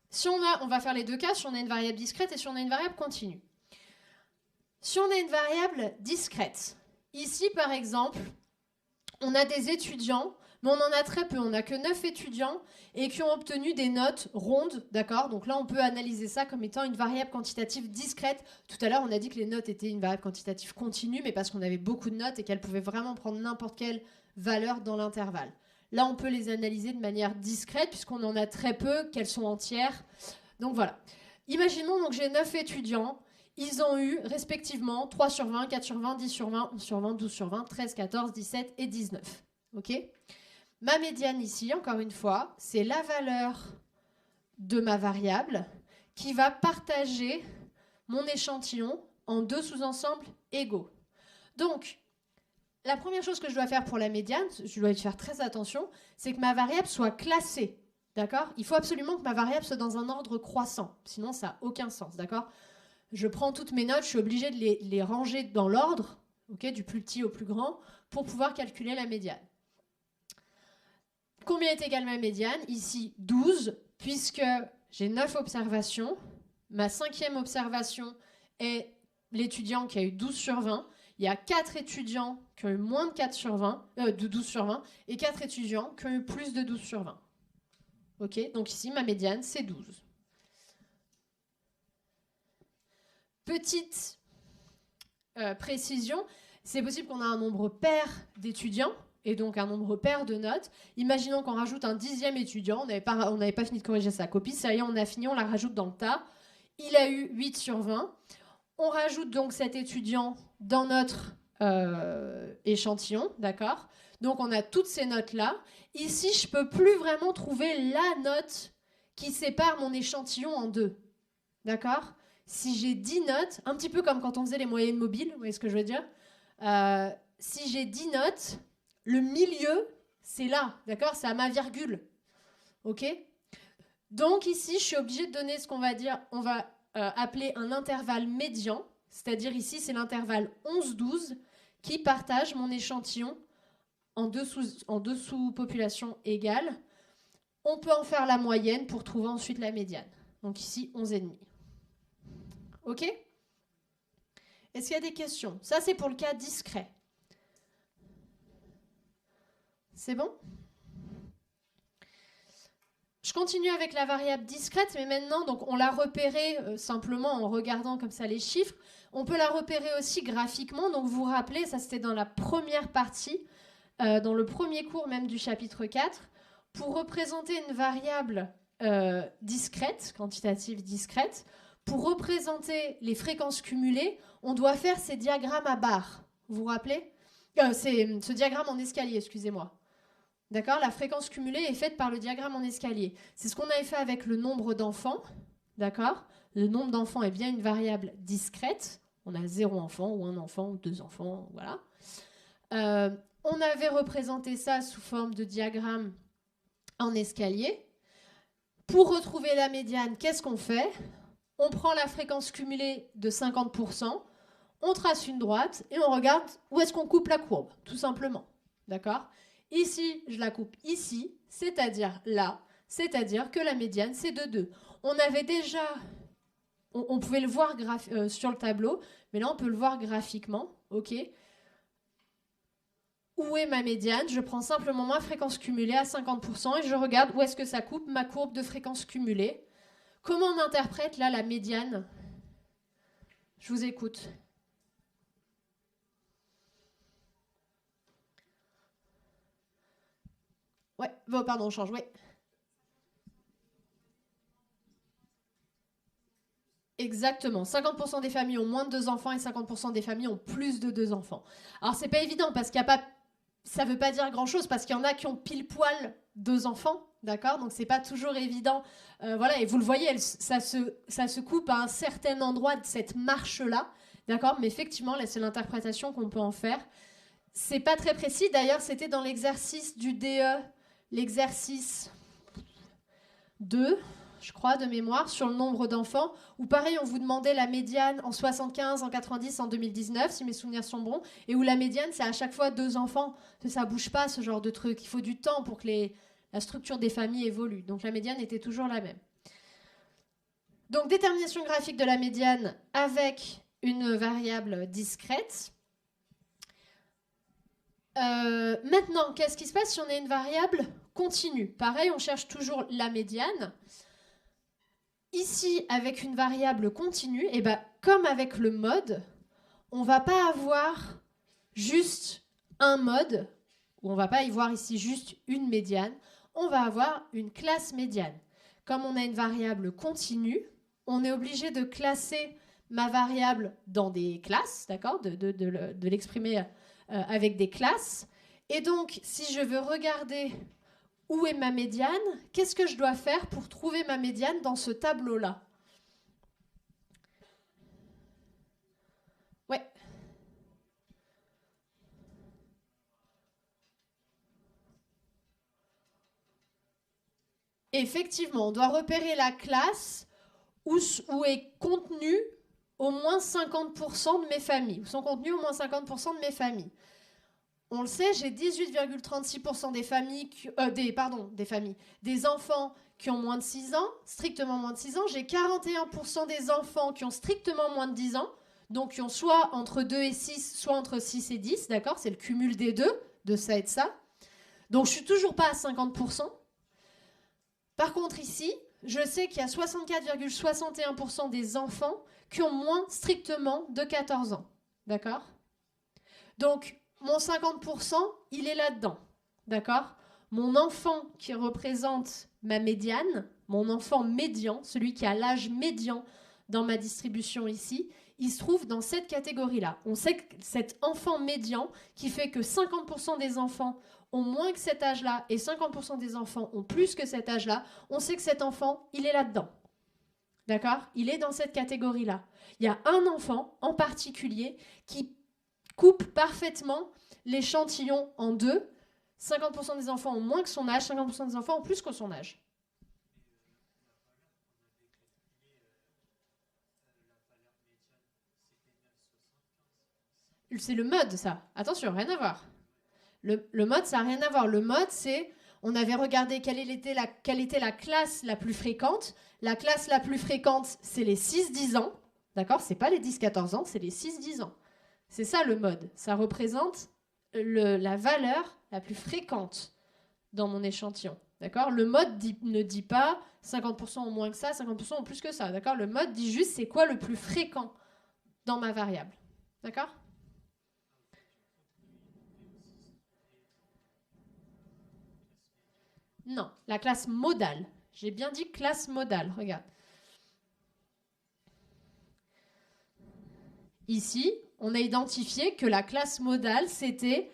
Si on va faire les 2 cas, si on a une variable discrète et si on a une variable continue. Si on a une variable discrète, ici par exemple, on a des étudiants, mais on en a très peu. On n'a que 9 étudiants et qui ont obtenu des notes rondes, d'accord ? Donc là, on peut analyser ça comme étant une variable quantitative discrète. Tout à l'heure, on a dit que les notes étaient une variable quantitative continue, mais parce qu'on avait beaucoup de notes et qu'elles pouvaient vraiment prendre n'importe quelle valeur dans l'intervalle. Là, on peut les analyser de manière discrète, puisqu'on en a très peu, qu'elles sont entières. Donc voilà. Imaginons donc j'ai 9 étudiants. Ils ont eu respectivement 3 sur 20, 4 sur 20, 10 sur 20, 11 sur 20, 12 sur 20, 13, 14, 17 et 19. OK ? Ma médiane ici, encore une fois, c'est la valeur de ma variable qui va partager mon échantillon en 2 sous-ensembles égaux. Donc, la première chose que je dois faire pour la médiane, je dois y faire très attention, c'est que ma variable soit classée. D'accord ? Il faut absolument que ma variable soit dans un ordre croissant. Sinon, ça n'a aucun sens. D'accord ? je prends toutes mes notes, je suis obligée de les ranger dans l'ordre, okay, du plus petit au plus grand, pour pouvoir calculer la médiane. Combien est égale ma médiane? Ici, 12, puisque j'ai 9 observations. Ma 5e observation est l'étudiant qui a eu 12 sur 20. Il y a 4 étudiants qui ont eu moins de 4 sur 20, de 12 sur 20, et 4 étudiants qui ont eu plus de 12 sur 20. Ok, donc ici, ma médiane, c'est 12. Petite précision, c'est possible qu'on ait un nombre pair d'étudiants, et donc un nombre pair de notes. Imaginons qu'on rajoute un 10e étudiant, on n'avait pas fini de corriger sa copie, ça y est, on a fini, on la rajoute dans le tas. Il a eu 8 sur 20. On rajoute donc cet étudiant dans notre échantillon, d'accord? Donc on a toutes ces notes-là. Ici, je ne peux plus vraiment trouver la note qui sépare mon échantillon en deux, d'accord? Si j'ai 10 notes, un petit peu comme quand on faisait les moyennes mobiles, vous voyez ce que je veux dire? Si j'ai 10 notes, le milieu, c'est là, d'accord? C'est à ma virgule, ok? Donc ici, je suis obligée de donner ce qu'on va dire, on va appeler un intervalle médian, c'est-à-dire ici, c'est l'intervalle 11-12 qui partage mon échantillon en deux sous-populations égales. On peut en faire la moyenne pour trouver ensuite la médiane. Donc ici, 11,5. OK? Est-ce qu'il y a des questions? Ça, c'est pour le cas discret. C'est bon? Je continue avec la variable discrète, mais maintenant, donc, on l'a repérée simplement en regardant comme ça les chiffres. On peut la repérer aussi graphiquement. Donc, vous vous rappelez, ça c'était dans la première partie, dans le premier cours même du chapitre 4. Pour représenter une variable discrète, quantitative discrète, pour représenter les fréquences cumulées, on doit faire ces diagrammes à barres. Vous vous rappelez? Ce diagramme en escalier, excusez-moi. D'accord? La fréquence cumulée est faite par le diagramme en escalier. C'est ce qu'on avait fait avec le nombre d'enfants. D'accord? Le nombre d'enfants est bien une variable discrète. On a 0 enfant, ou 1 enfant, ou 2 enfants, voilà. On avait représenté ça sous forme de diagramme en escalier. Pour retrouver la médiane, qu'est-ce qu'on fait? On prend la fréquence cumulée de 50%, on trace une droite et on regarde où est-ce qu'on coupe la courbe, tout simplement. D'accord? Ici, je la coupe ici, c'est-à-dire là, c'est-à-dire que la médiane, c'est de 2. On avait déjà... On pouvait le voir sur le tableau, mais là, on peut le voir graphiquement. OK? Où est ma médiane? Je prends simplement ma fréquence cumulée à 50% et je regarde où est-ce que ça coupe ma courbe de fréquence cumulée. Comment on interprète là la médiane? Je vous écoute. Ouais, pardon, on change, oui. Exactement. 50% des familles ont moins de 2 enfants et 50% des familles ont plus de 2 enfants. Alors, c'est pas évident parce qu'il n'y a pas... Ça veut pas dire grand-chose parce qu'il y en a qui ont pile poil 2 enfants, d'accord? Donc, c'est pas toujours évident. Voilà, et vous le voyez, ça se coupe à un certain endroit de cette marche-là, d'accord? Mais effectivement, là, c'est l'interprétation qu'on peut en faire. C'est pas très précis. D'ailleurs, c'était dans l'exercice du DE, l'exercice 2, je crois, de mémoire, sur le nombre d'enfants, où pareil, on vous demandait la médiane en 75, en 90, en 2019, si mes souvenirs sont bons, et où la médiane, c'est à chaque fois 2 enfants. Ça bouge pas, ce genre de truc. Il faut du temps pour que la structure des familles évolue. Donc la médiane était toujours la même. Donc détermination graphique de la médiane avec une variable discrète. Maintenant, qu'est-ce qui se passe si on a une variable continue? Pareil, on cherche toujours la médiane. Ici, avec une variable continue, et ben, comme avec le mode, on ne va pas avoir juste un mode, ou on ne va pas y voir ici juste une médiane, on va avoir une classe médiane. Comme on a une variable continue, on est obligé de classer ma variable dans des classes, d'accord, de l'exprimer avec des classes. Et donc, si je veux regarder où est ma médiane, qu'est-ce que je dois faire pour trouver ma médiane dans ce tableau-là? Ouais. Effectivement, on doit repérer la classe où est contenu au moins 50% de mes familles, ou sont contenues au moins 50% de mes familles. On le sait, j'ai 18,36% des familles, des enfants qui ont moins de 6 ans, strictement moins de 6 ans. J'ai 41% des enfants qui ont strictement moins de 10 ans, donc qui ont soit entre 2 et 6, soit entre 6 et 10, d'accord? C'est le cumul des deux, de ça et de ça. Donc je suis toujours pas à 50%. Par contre ici, je sais qu'il y a 64,61% des enfants qui ont moins strictement de 14 ans, d'accord? Donc mon 50%, il est là-dedans, d'accord? Mon enfant qui représente ma médiane, mon enfant médian, celui qui a l'âge médian dans ma distribution ici, il se trouve dans cette catégorie-là. On sait que cet enfant médian, qui fait que 50% des enfants ont moins que cet âge-là et 50% des enfants ont plus que cet âge-là, on sait que cet enfant, il est là-dedans. D'accord? Il est dans cette catégorie-là. Il y a un enfant en particulier qui coupe parfaitement l'échantillon en deux. 50% des enfants ont moins que son âge, 50% des enfants ont plus que son âge. C'est le mode, ça. Attention, rien à voir. Le mode, ça n'a rien à voir. Le mode, c'est... On avait regardé quelle était la classe la plus fréquente. La classe la plus fréquente, c'est les 6-10 ans. D'accord? C'est pas les 10-14 ans, c'est les 6-10 ans. C'est ça le mode. Ça représente la valeur la plus fréquente dans mon échantillon. D'accord? Le mode ne dit pas 50% ont moins que ça, 50% ont plus que ça. D'accord? Le mode dit juste c'est quoi le plus fréquent dans ma variable. D'accord? Non, la classe modale. J'ai bien dit classe modale, regarde. Ici, on a identifié que la classe modale, c'était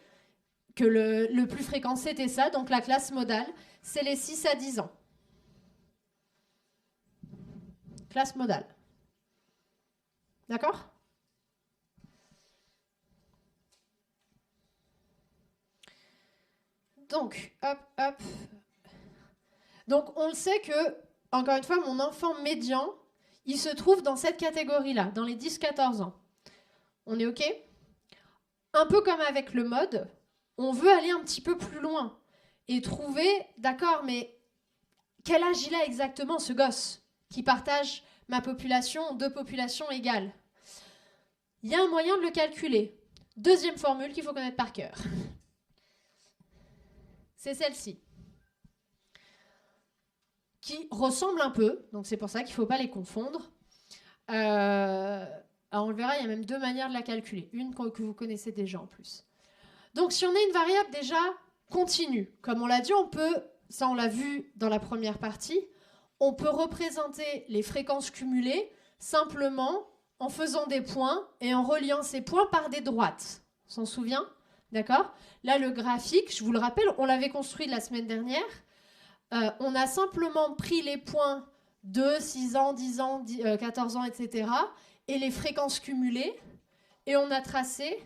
que le plus fréquent, c'était ça. Donc la classe modale, c'est les 6 à 10 ans. Classe modale. D'accord? Donc, hop, hop. Donc, on le sait que, encore une fois, mon enfant médian, il se trouve dans cette catégorie-là, dans les 10-14 ans. On est OK? Un peu comme avec le mode, on veut aller un petit peu plus loin et trouver, d'accord, mais quel âge il a exactement, ce gosse, qui partage ma population en deux populations égales? Il y a un moyen de le calculer. Deuxième formule qu'il faut connaître par cœur. C'est celle-ci. Qui ressemblent un peu, donc c'est pour ça qu'il ne faut pas les confondre. Alors on le verra, il y a même deux manières de la calculer. Une que vous connaissez déjà en plus. Donc si on a une variable déjà continue, comme on l'a dit, on peut, ça on l'a vu dans la première partie, on peut représenter les fréquences cumulées simplement en faisant des points et en reliant ces points par des droites. On s'en souvient? D'accord? Là, le graphique, je vous le rappelle, on l'avait construit la semaine dernière. On a simplement pris les points de 6 ans, 10 ans, 14 ans, etc. et les fréquences cumulées, et on a tracé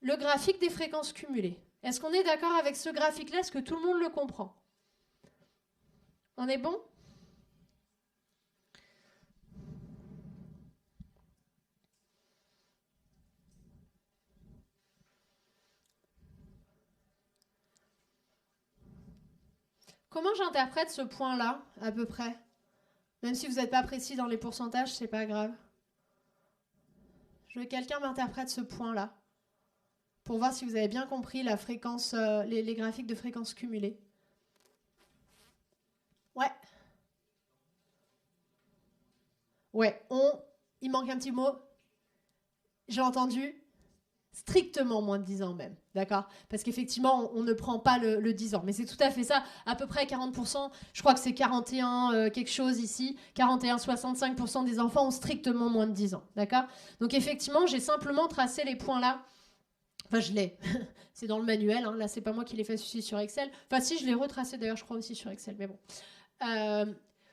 le graphique des fréquences cumulées. Est-ce qu'on est d'accord avec ce graphique-là? Est-ce que tout le monde le comprend? On est bon? Comment j'interprète ce point-là, à peu près? Même si vous n'êtes pas précis dans les pourcentages, c'est pas grave. Je veux que quelqu'un m'interprète ce point-là, pour voir si vous avez bien compris la fréquence, les graphiques de fréquences cumulées. Ouais. Ouais, il manque un petit mot. J'ai entendu strictement moins de 10 ans même, d'accord? Parce qu'effectivement, on ne prend pas le 10 ans. Mais c'est tout à fait ça, à peu près 40%, je crois que c'est 41 quelque chose ici, 41-65% des enfants ont strictement moins de 10 ans, d'accord? Donc effectivement, j'ai simplement tracé les points là. Enfin, je l'ai. C'est dans le manuel, hein. Là, c'est pas moi qui l'ai fait sur Excel. Enfin, si, je l'ai retracé d'ailleurs, je crois aussi sur Excel, mais bon.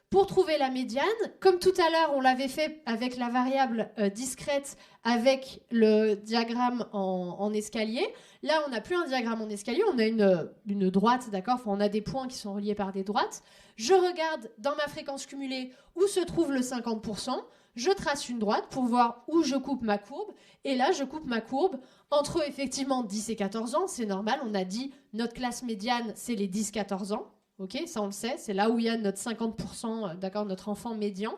Pour trouver la médiane, comme tout à l'heure, on l'avait fait avec la variable discrète, avec le diagramme en escalier. Là, on n'a plus un diagramme en escalier, on a une droite, d'accord ? Enfin, on a des points qui sont reliés par des droites. Je regarde dans ma fréquence cumulée où se trouve le 50%. Je trace une droite pour voir où je coupe ma courbe. Et là, je coupe ma courbe entre, effectivement, 10 et 14 ans. C'est normal, on a dit notre classe médiane, c'est les 10-14 ans. Ok, ça on le sait, c'est là où il y a notre 50%, d'accord, notre enfant médian.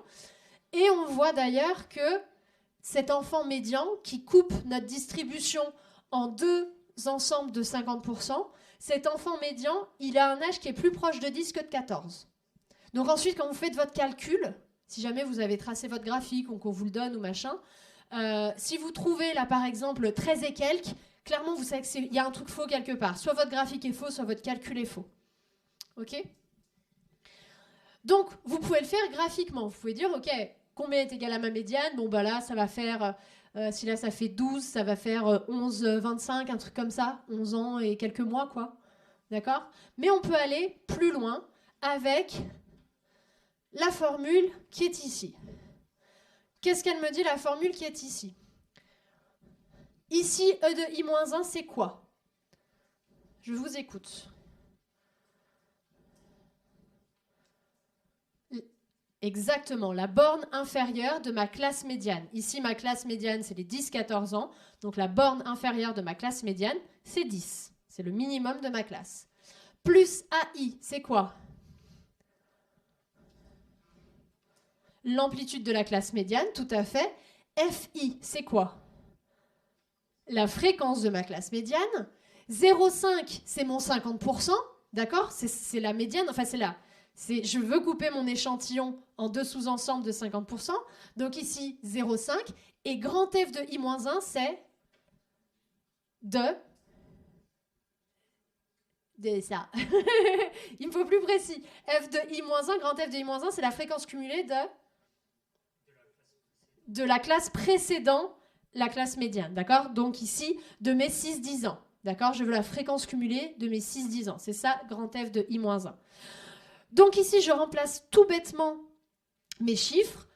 Et on voit d'ailleurs que cet enfant médian qui coupe notre distribution en deux ensembles de 50%, cet enfant médian, il a un âge qui est plus proche de 10 que de 14. Donc ensuite, quand vous faites votre calcul, si jamais vous avez tracé votre graphique ou qu'on vous le donne ou machin, si vous trouvez là par exemple 13 et quelques, clairement vous savez qu'il y a un truc faux quelque part. Soit votre graphique est faux, soit votre calcul est faux. Ok ? Donc, vous pouvez le faire graphiquement. Vous pouvez dire, ok, combien est égal à ma médiane ? Bon, bah là, ça va faire, si là ça fait 12, ça va faire 11, 25, un truc comme ça, 11 ans et quelques mois, quoi. D'accord ? Mais on peut aller plus loin avec la formule qui est ici. Qu'est-ce qu'elle me dit, la formule qui est ici ? Ici, E de I-1, c'est quoi ? Je vous écoute. Exactement, la borne inférieure de ma classe médiane. Ici, ma classe médiane, c'est les 10-14 ans. Donc, la borne inférieure de ma classe médiane, c'est 10. C'est le minimum de ma classe. Plus AI, c'est quoi ? L'amplitude de la classe médiane, tout à fait. FI, c'est quoi ? La fréquence de ma classe médiane. 0,5, c'est mon 50%. D'accord ? C'est la médiane, enfin, c'est la... je veux couper mon échantillon en deux sous-ensembles de 50%. Donc ici, 0,5. Et grand F de I-1, c'est de ça. Il me faut plus précis. F de I-1, grand F de I-1, c'est la fréquence cumulée de la classe précédant la classe médiane. D'accord ? Donc ici, de mes 6-10 ans. D'accord ? Je veux la fréquence cumulée de mes 6-10 ans. C'est ça, grand F de I-1. Donc ici, je remplace tout bêtement mes chiffres.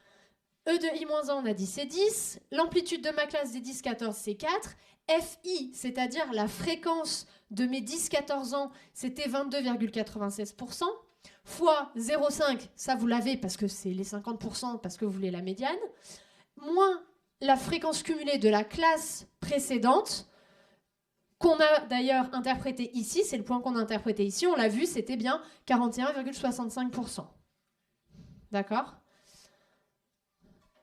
E de I-1, on a dit c'est 10. L'amplitude de ma classe des 10-14, c'est 4. FI, c'est-à-dire la fréquence de mes 10-14 ans, c'était 22,96%. Fois 0,5, ça vous l'avez parce que c'est les 50%, parce que vous voulez la médiane. Moins la fréquence cumulée de la classe précédente, qu'on a d'ailleurs interprété ici, c'est le point qu'on a interprété ici, on l'a vu, c'était bien 41,65%. D'accord ?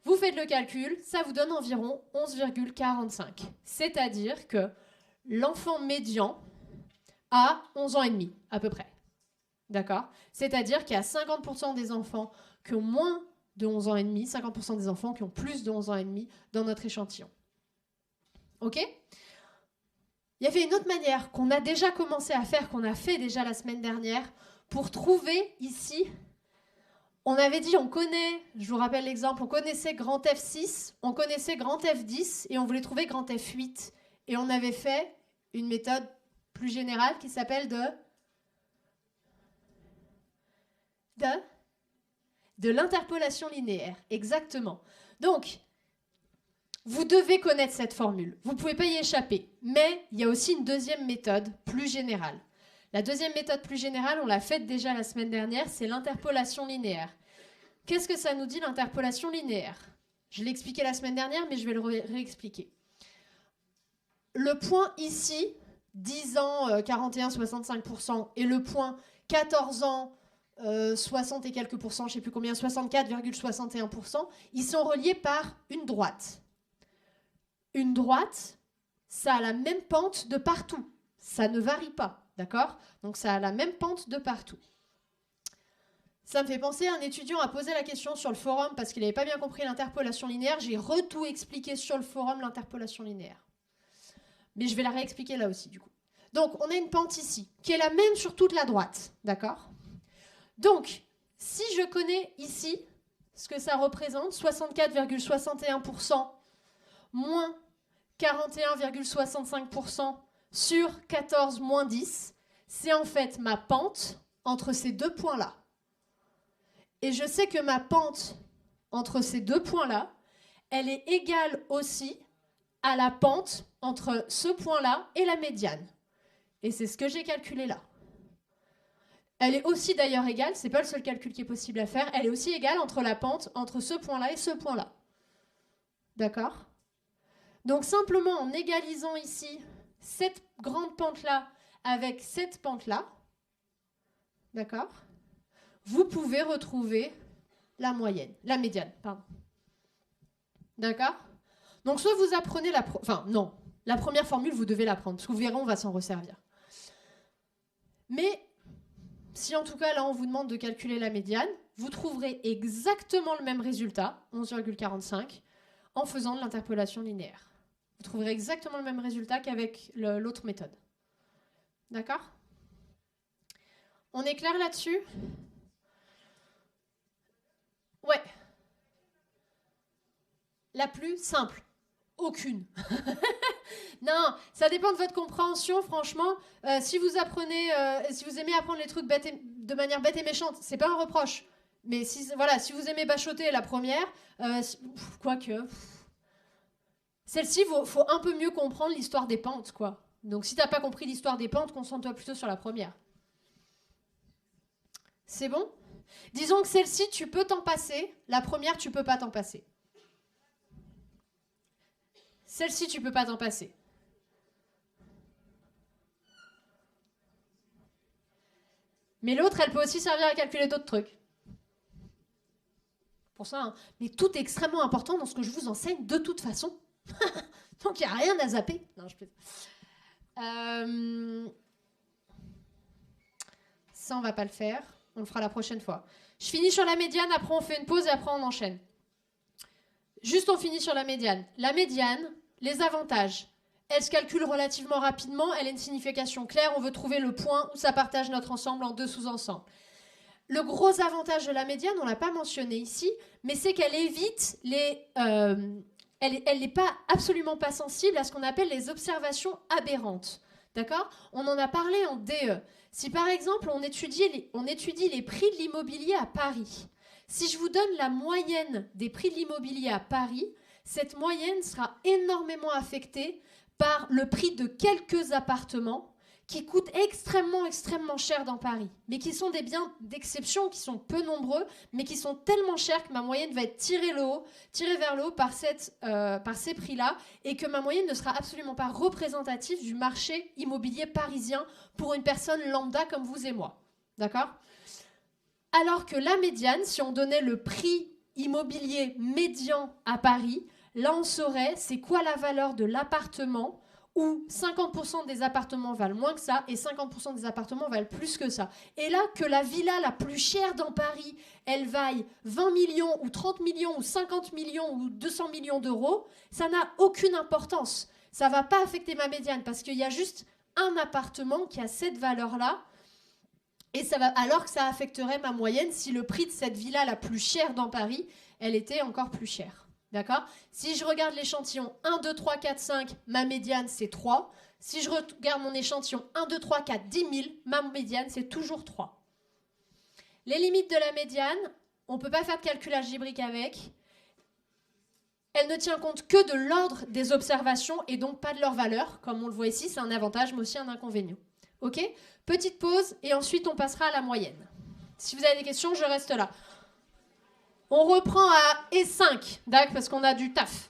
Vous faites le calcul, ça vous donne environ 11,45. C'est-à-dire que l'enfant médian a 11 ans et demi, à peu près. D'accord ? C'est-à-dire qu'il y a 50% des enfants qui ont moins de 11 ans et demi, 50% des enfants qui ont plus de 11 ans et demi dans notre échantillon. Ok ? Il y avait une autre manière qu'on a déjà commencé à faire, qu'on a fait déjà la semaine dernière, pour trouver ici, on avait dit, on connaît, je vous rappelle l'exemple, on connaissait grand F6, on connaissait grand F10, et on voulait trouver grand F8. Et on avait fait une méthode plus générale qui s'appelle de l'interpolation linéaire. Exactement. Donc, vous devez connaître cette formule. Vous ne pouvez pas y échapper. Mais il y a aussi une deuxième méthode plus générale. La deuxième méthode plus générale, on l'a faite déjà la semaine dernière, c'est l'interpolation linéaire. Qu'est-ce que ça nous dit, l'interpolation linéaire ? Je l'ai expliqué la semaine dernière, mais je vais le réexpliquer. Le point ici, 10 ans, 41, 65%, et le point 14 ans, 60 et quelques pourcents, je ne sais plus combien, 64,61%, ils sont reliés par une droite. Une droite, ça a la même pente de partout. Ça ne varie pas, d'accord ? Donc ça a la même pente de partout. Ça me fait penser à un étudiant a posé la question sur le forum parce qu'il n'avait pas bien compris l'interpolation linéaire. J'ai tout expliqué sur le forum, l'interpolation linéaire. Mais je vais la réexpliquer là aussi, du coup. Donc, on a une pente ici, qui est la même sur toute la droite, d'accord ? Donc, si je connais ici ce que ça représente, 64,61% moins 41,65% sur 14 moins 10, c'est en fait ma pente entre ces deux points-là. Et je sais que ma pente entre ces deux points-là, elle est égale aussi à la pente entre ce point-là et la médiane. Et c'est ce que j'ai calculé là. Elle est aussi d'ailleurs égale, c'est pas le seul calcul qui est possible à faire, elle est aussi égale entre la pente entre ce point-là et ce point-là. D'accord ? Donc simplement en égalisant ici cette grande pente-là avec cette pente-là, d'accord, vous pouvez retrouver la moyenne, la médiane, pardon. D'accord ? Donc soit vous apprenez la première formule, vous devez l'apprendre, parce que vous verrez, on va s'en resservir. Mais si en tout cas, là, on vous demande de calculer la médiane, vous trouverez exactement le même résultat, 11,45, en faisant de l'interpolation linéaire. Vous trouverez exactement le même résultat qu'avec l'autre méthode. D'accord ? On est clair là-dessus ? Ouais. La plus simple. Aucune. Non, ça dépend de votre compréhension, franchement. Si vous aimez apprendre les trucs de manière bête et méchante, c'est pas un reproche. Mais si vous aimez bachoter la première, quoique. Celle-ci, faut un peu mieux comprendre l'histoire des pentes, quoi. Donc si t'as pas compris l'histoire des pentes, concentre-toi plutôt sur la première. C'est bon ? Disons que celle-ci, tu peux t'en passer. La première, tu peux pas t'en passer. Celle-ci, tu peux pas t'en passer. Mais l'autre, elle peut aussi servir à calculer d'autres trucs. Pour ça, hein. Mais tout est extrêmement important dans ce que je vous enseigne de toute façon. Donc il n'y a rien à zapper. Non, je peux... Ça, on va pas le faire. On le fera la prochaine fois. Je finis sur la médiane, après on fait une pause et après on enchaîne. Juste on finit sur la médiane. La médiane, les avantages. Elle se calcule relativement rapidement, elle a une signification claire, on veut trouver le point où ça partage notre ensemble en deux sous-ensembles. Le gros avantage de la médiane, on ne l'a pas mentionné ici, mais c'est qu'elle évite elle n'est absolument pas sensible à ce qu'on appelle les observations aberrantes. D'accord ? On en a parlé en DE. Si par exemple on étudie les prix de l'immobilier à Paris, si je vous donne la moyenne des prix de l'immobilier à Paris, cette moyenne sera énormément affectée par le prix de quelques appartements qui coûtent extrêmement, extrêmement cher dans Paris, mais qui sont des biens d'exception, qui sont peu nombreux, mais qui sont tellement chers que ma moyenne va être tirée vers le haut par ces prix-là, et que ma moyenne ne sera absolument pas représentative du marché immobilier parisien pour une personne lambda comme vous et moi. D'accord ? Alors que la médiane, si on donnait le prix immobilier médian à Paris, là on saurait c'est quoi la valeur de l'appartement, où 50% des appartements valent moins que ça et 50% des appartements valent plus que ça. Et là, que la villa la plus chère dans Paris, elle vaille 20 millions ou 30 millions ou 50 millions ou 200 millions d'euros, ça n'a aucune importance. Ça ne va pas affecter ma médiane parce qu'il y a juste un appartement qui a cette valeur-là. Et alors que ça affecterait ma moyenne si le prix de cette villa la plus chère dans Paris, elle était encore plus chère. D'accord ? Si je regarde l'échantillon 1, 2, 3, 4, 5, ma médiane, c'est 3. Si je regarde mon échantillon 1, 2, 3, 4, 10 000, ma médiane, c'est toujours 3. Les limites de la médiane, on ne peut pas faire de calcul algébrique avec. Elle ne tient compte que de l'ordre des observations et donc pas de leur valeur. Comme on le voit ici, c'est un avantage, mais aussi un inconvénient. Ok ? Petite pause et ensuite on passera à la moyenne. Si vous avez des questions, je reste là. On reprend à E5, d'accord, parce qu'on a du taf.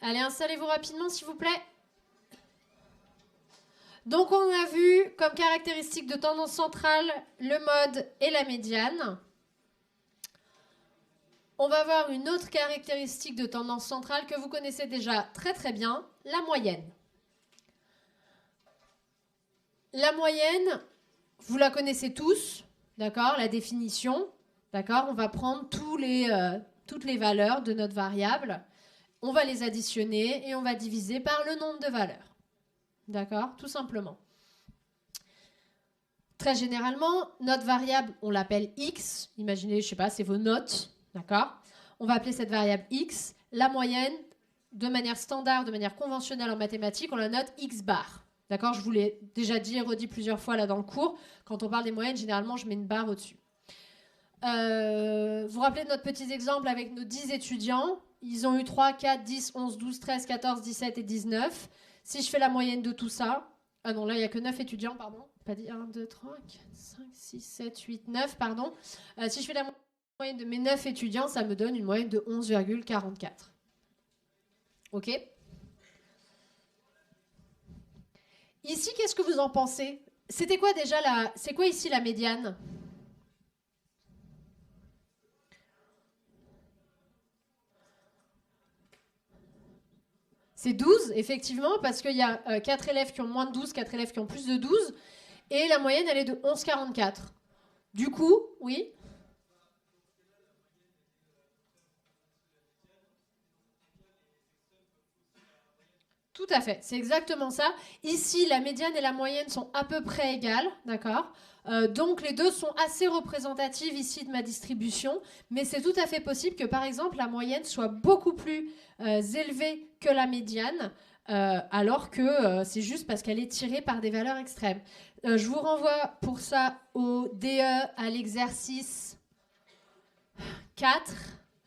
Allez, installez-vous rapidement, s'il vous plaît. Donc, on a vu comme caractéristique de tendance centrale le mode et la médiane. On va voir une autre caractéristique de tendance centrale que vous connaissez déjà très très bien, la moyenne. La moyenne, vous la connaissez tous, d'accord, la définition, d'accord. On va prendre toutes les valeurs de notre variable, on va les additionner et on va diviser par le nombre de valeurs, d'accord, tout simplement. Très généralement, notre variable, on l'appelle x. Imaginez, je sais pas, c'est vos notes, d'accord. On va appeler cette variable x. La moyenne, de manière standard, de manière conventionnelle en mathématiques, on la note x bar. D'accord, je vous l'ai déjà dit et redit plusieurs fois là dans le cours. Quand on parle des moyennes, généralement, je mets une barre au-dessus. Vous vous rappelez de notre petit exemple avec nos 10 étudiants. Ils ont eu 3, 4, 10, 11, 12, 13, 14, 17 et 19. Si je fais la moyenne de tout ça... Ah non, là, il n'y a que 9 étudiants, pardon. Pas dit 1, 2, 3, 4, 5, 6, 7, 8, 9, pardon. Si je fais la moyenne de mes 9 étudiants, ça me donne une moyenne de 11,44. OK? Ici, qu'est-ce que vous en pensez? C'était quoi déjà C'est quoi ici la médiane? C'est 12, effectivement, parce qu'il y a 4 élèves qui ont moins de 12, 4 élèves qui ont plus de 12, et la moyenne, elle est de 11,44. Du coup, oui? Tout à fait, c'est exactement ça. Ici, la médiane et la moyenne sont à peu près égales, d'accord? Donc les deux sont assez représentatives ici de ma distribution, mais c'est tout à fait possible que par exemple la moyenne soit beaucoup plus élevée que la médiane, alors que c'est juste parce qu'elle est tirée par des valeurs extrêmes. Je vous renvoie pour ça au DE à l'exercice 4,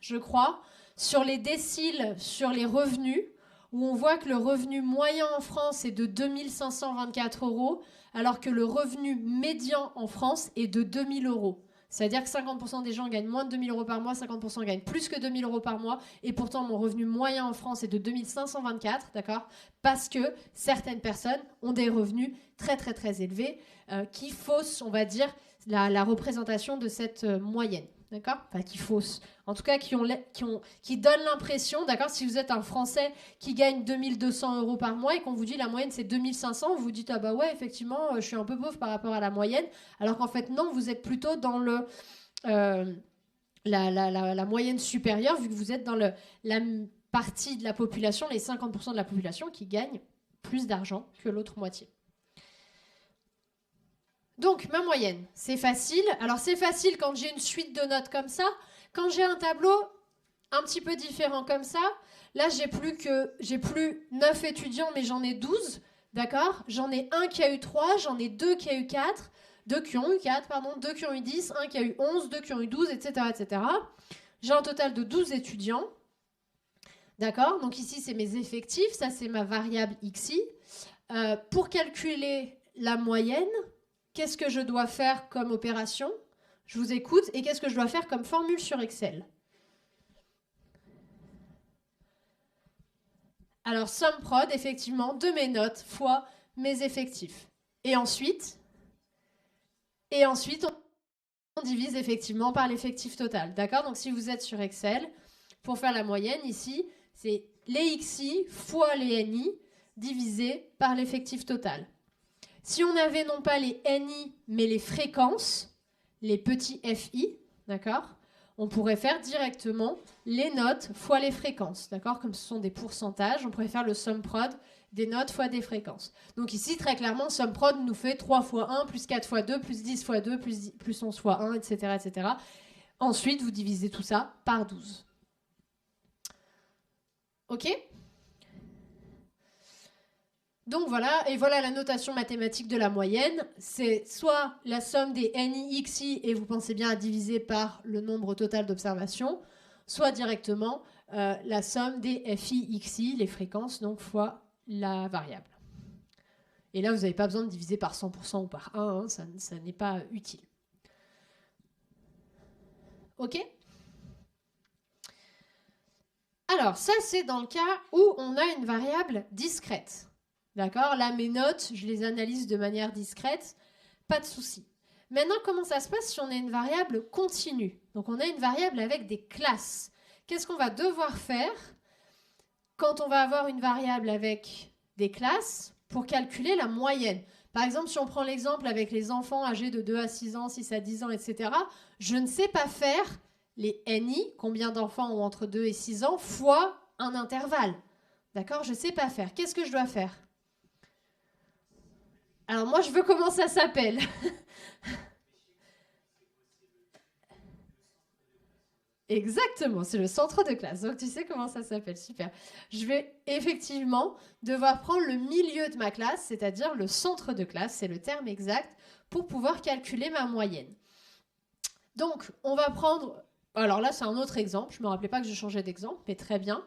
je crois, sur les déciles, sur les revenus, où on voit que le revenu moyen en France est de 2 524 €, alors que le revenu médian en France est de 2 000 €. C'est-à-dire que 50% des gens gagnent moins de 2 000 € par mois, 50% gagnent plus que 2 000 € par mois, et pourtant mon revenu moyen en France est de 2 524, d'accord? Parce que certaines personnes ont des revenus très très très élevés qui faussent, on va dire, la représentation de cette moyenne. D'accord? Enfin, qui faussent. En tout cas, qui donnent l'impression, d'accord? Si vous êtes un Français qui gagne 2 200 € par mois et qu'on vous dit la moyenne c'est 2 500, vous vous dites ah bah ouais, effectivement, je suis un peu pauvre par rapport à la moyenne. Alors qu'en fait, non, vous êtes plutôt dans la moyenne supérieure, vu que vous êtes dans la partie de la population, les 50% de la population qui gagnent plus d'argent que l'autre moitié. Donc, ma moyenne, c'est facile. Alors, c'est facile quand j'ai une suite de notes comme ça. Quand j'ai un tableau un petit peu différent comme ça, là, j'ai plus 9 étudiants, mais j'en ai 12. D'accord? J'en ai un qui a eu 3, j'en ai 2 qui a eu 4, 2 qui ont eu 4, pardon, 2 qui ont eu 10, un qui a eu 11, 2 qui ont eu 12, etc., etc. J'ai un total de 12 étudiants. D'accord? Donc ici, c'est mes effectifs. Ça, c'est ma variable xi. Pour calculer la moyenne, qu'est-ce que je dois faire comme opération? Je vous écoute. Et qu'est-ce que je dois faire comme formule sur Excel? Alors, somme prod, effectivement, de mes notes fois mes effectifs. Et ensuite, on divise effectivement par l'effectif total. D'accord? Donc, si vous êtes sur Excel, pour faire la moyenne, ici, c'est les XI fois les NI divisé par l'effectif total. Si on avait non pas les NI, mais les fréquences, les petits FI, d'accord, on pourrait faire directement les notes fois les fréquences, d'accord. Comme ce sont des pourcentages, on pourrait faire le sum prod des notes fois des fréquences. Donc ici, très clairement, sum prod nous fait 3 fois 1, plus 4 fois 2, plus 10 fois 2, plus 11 fois 1, etc., etc. Ensuite, vous divisez tout ça par 12. OK ? Donc voilà, et voilà la notation mathématique de la moyenne. C'est soit la somme des NI, XI, et vous pensez bien à diviser par le nombre total d'observations, soit directement la somme des FI, XI, les fréquences, donc fois la variable. Et là, vous n'avez pas besoin de diviser par 100% ou par 1, hein, ça n'est pas utile. OK ? Alors, ça, c'est dans le cas où on a une variable discrète. D'accord? Là, mes notes, je les analyse de manière discrète. Pas de souci. Maintenant, comment ça se passe si on a une variable continue? Donc, on a une variable avec des classes. Qu'est-ce qu'on va devoir faire quand on va avoir une variable avec des classes pour calculer la moyenne? Par exemple, si on prend l'exemple avec les enfants âgés de 2 à 6 ans, 6 à 10 ans, etc., je ne sais pas faire les NI, combien d'enfants ont entre 2 et 6 ans, fois un intervalle. D'accord? Je ne sais pas faire. Qu'est-ce que je dois faire? Alors moi, je veux comment ça s'appelle. Exactement, c'est le centre de classe. Donc tu sais comment ça s'appelle, super. Je vais effectivement devoir prendre le milieu de ma classe, c'est-à-dire le centre de classe, c'est le terme exact, pour pouvoir calculer ma moyenne. Donc on va prendre, alors là c'est un autre exemple, je ne me rappelais pas que je changeais d'exemple, mais très bien.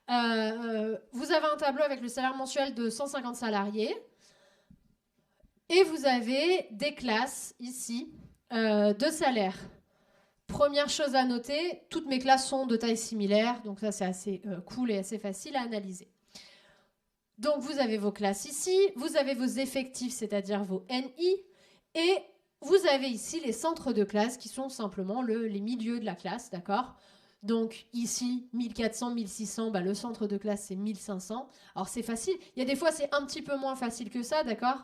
Vous avez un tableau avec le salaire mensuel de 150 salariés, et vous avez des classes ici de salaires. Première chose à noter, toutes mes classes sont de taille similaire, donc ça c'est assez cool et assez facile à analyser. Donc vous avez vos classes ici, vous avez vos effectifs, c'est-à-dire vos NI, et vous avez ici les centres de classe qui sont simplement les milieux de la classe, d'accord? Donc ici, 1400, 1600, le centre de classe c'est 1500. Alors c'est facile, il y a des fois c'est un petit peu moins facile que ça, d'accord?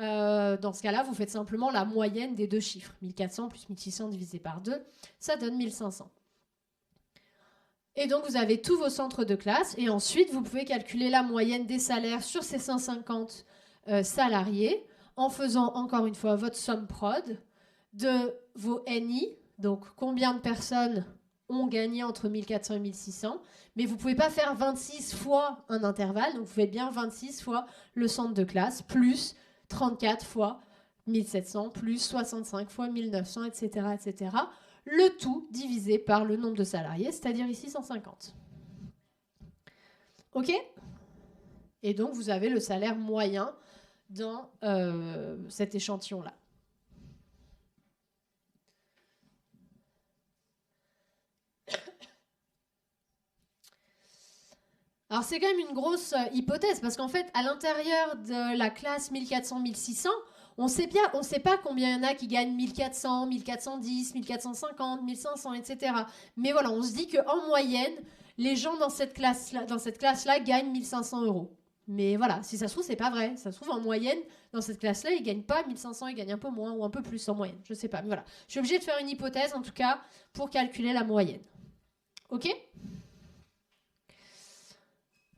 Dans ce cas-là, vous faites simplement la moyenne des deux chiffres. 1400 plus 1600 divisé par 2, ça donne 1500. Et donc, vous avez tous vos centres de classe. Et ensuite, vous pouvez calculer la moyenne des salaires sur ces 150 salariés en faisant, encore une fois, votre somme prod de vos NI. Donc, combien de personnes ont gagné entre 1400 et 1600. Mais vous ne pouvez pas faire 26 fois un intervalle. Donc, vous faites bien 26 fois le centre de classe plus 34 fois 1700 plus 65 fois 1900, etc., etc. Le tout divisé par le nombre de salariés, c'est-à-dire ici 150. OK? Et donc, vous avez le salaire moyen dans cet échantillon-là. Alors, c'est quand même une grosse hypothèse, parce qu'en fait, à l'intérieur de la classe 1400-1600, on ne sait pas combien il y en a qui gagnent 1400, 1410, 1450, 1500, etc. Mais voilà, on se dit qu'en moyenne, les gens dans cette classe-là gagnent 1500 euros. Mais voilà, si ça se trouve, c'est pas vrai. Ça se trouve, en moyenne, dans cette classe-là, ils gagnent pas 1500, ils gagnent un peu moins ou un peu plus en moyenne. Je sais pas, mais voilà. Je suis obligée de faire une hypothèse, en tout cas, pour calculer la moyenne. OK ?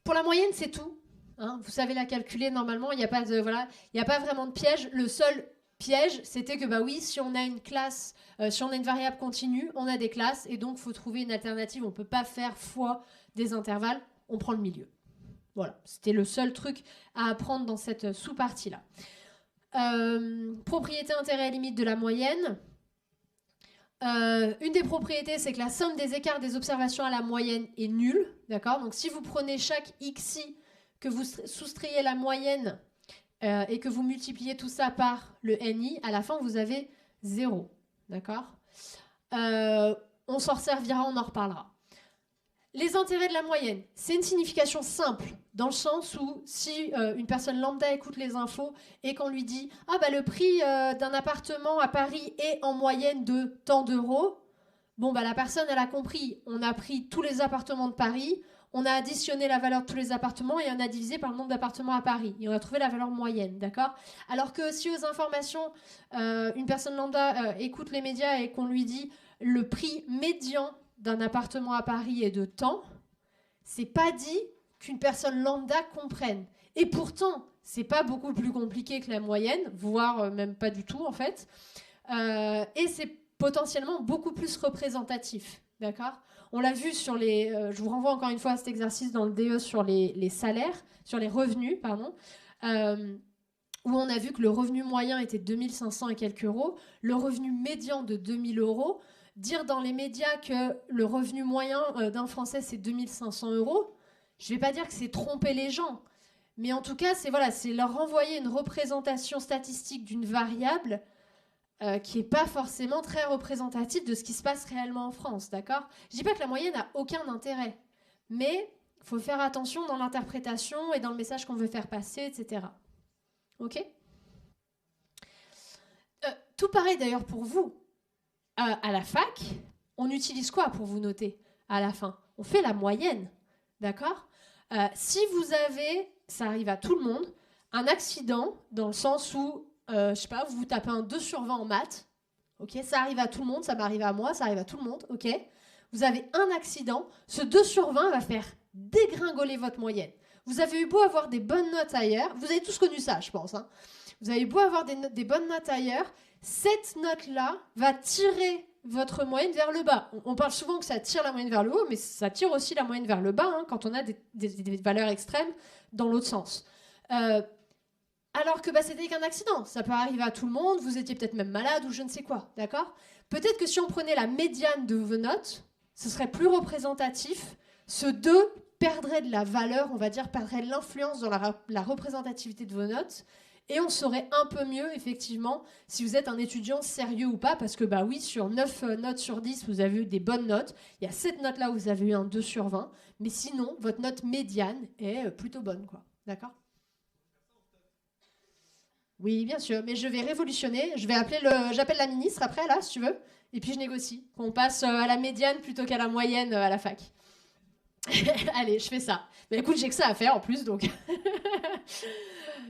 Pour la moyenne, c'est tout. Hein, vous savez la calculer normalement, il n'y a pas vraiment de piège. Le seul piège, c'était que oui, si on a une classe, si on a une variable continue, on a des classes et donc il faut trouver une alternative. On ne peut pas faire fois des intervalles, on prend le milieu. Voilà, c'était le seul truc à apprendre dans cette sous-partie-là. Propriété intérêt limite de la moyenne. Une des propriétés, c'est que la somme des écarts des observations à la moyenne est nulle. D'accord ? Donc, si vous prenez chaque xi, que vous soustrayez la moyenne et que vous multipliez tout ça par le ni, à la fin, vous avez 0. D'accord ? On s'en servira, on en reparlera. Les intérêts de la moyenne, c'est une signification simple, dans le sens où si une personne lambda écoute les infos et qu'on lui dit « Ah le prix d'un appartement à Paris est en moyenne de tant d'euros », bon la personne elle a compris, on a pris tous les appartements de Paris, on a additionné la valeur de tous les appartements et on a divisé par le nombre d'appartements à Paris. Et on a trouvé la valeur moyenne, d'accord ? Alors que si aux informations, une personne lambda écoute les médias et qu'on lui dit « Le prix médian d'un appartement à Paris est de temps », c'est pas dit qu'une personne lambda comprenne. Et pourtant, c'est pas beaucoup plus compliqué que la moyenne, voire même pas du tout en fait. Et c'est potentiellement beaucoup plus représentatif, d'accord ? On l'a vu sur les... je vous renvoie encore une fois à cet exercice dans le DE sur les salaires, sur les revenus, pardon, où on a vu que le revenu moyen était de 2500 et quelques euros, le revenu médian de 2000 euros. Dire dans les médias que le revenu moyen d'un Français, c'est 2500 euros, je ne vais pas dire que c'est tromper les gens, mais en tout cas, c'est leur renvoyer une représentation statistique d'une variable qui n'est pas forcément très représentative de ce qui se passe réellement en France, d'accord ? Je ne dis pas que la moyenne n'a aucun intérêt, mais il faut faire attention dans l'interprétation et dans le message qu'on veut faire passer, etc. Ok ? Tout pareil d'ailleurs pour vous. À la fac, on utilise quoi pour vous noter à la fin ? On fait la moyenne, d'accord ? Si vous avez, ça arrive à tout le monde, un accident, dans le sens où, je sais pas, vous tapez un 2 sur 20 en maths, ok ? Ça arrive à tout le monde, ça m'arrive à moi, ça arrive à tout le monde, ok ? Vous avez un accident, ce 2 sur 20 va faire dégringoler votre moyenne. Vous avez eu beau avoir des bonnes notes ailleurs, vous avez tous connu ça, je pense, hein. Vous avez beau avoir des bonnes notes ailleurs, cette note-là va tirer votre moyenne vers le bas. On parle souvent que ça tire la moyenne vers le haut, mais ça tire aussi la moyenne vers le bas, hein, quand on a des valeurs extrêmes dans l'autre sens. Alors que c'était qu'un accident. Ça peut arriver à tout le monde, vous étiez peut-être même malade ou je ne sais quoi, d'accord ? Peut-être que si on prenait la médiane de vos notes, ce serait plus représentatif. Ce 2 perdrait de la valeur, on va dire, perdrait de l'influence dans la représentativité de vos notes. Et on saurait un peu mieux, effectivement, si vous êtes un étudiant sérieux ou pas, parce que, oui, sur 9 notes sur 10, vous avez eu des bonnes notes. Il y a 7 notes-là où vous avez eu un 2 sur 20. Mais sinon, votre note médiane est plutôt bonne, quoi. D'accord ? Oui, bien sûr, mais je vais révolutionner. J'appelle la ministre après, là, si tu veux, et puis je négocie. Qu'on passe à la médiane plutôt qu'à la moyenne à la fac. Allez, je fais ça. Mais écoute, j'ai que ça à faire en plus, donc...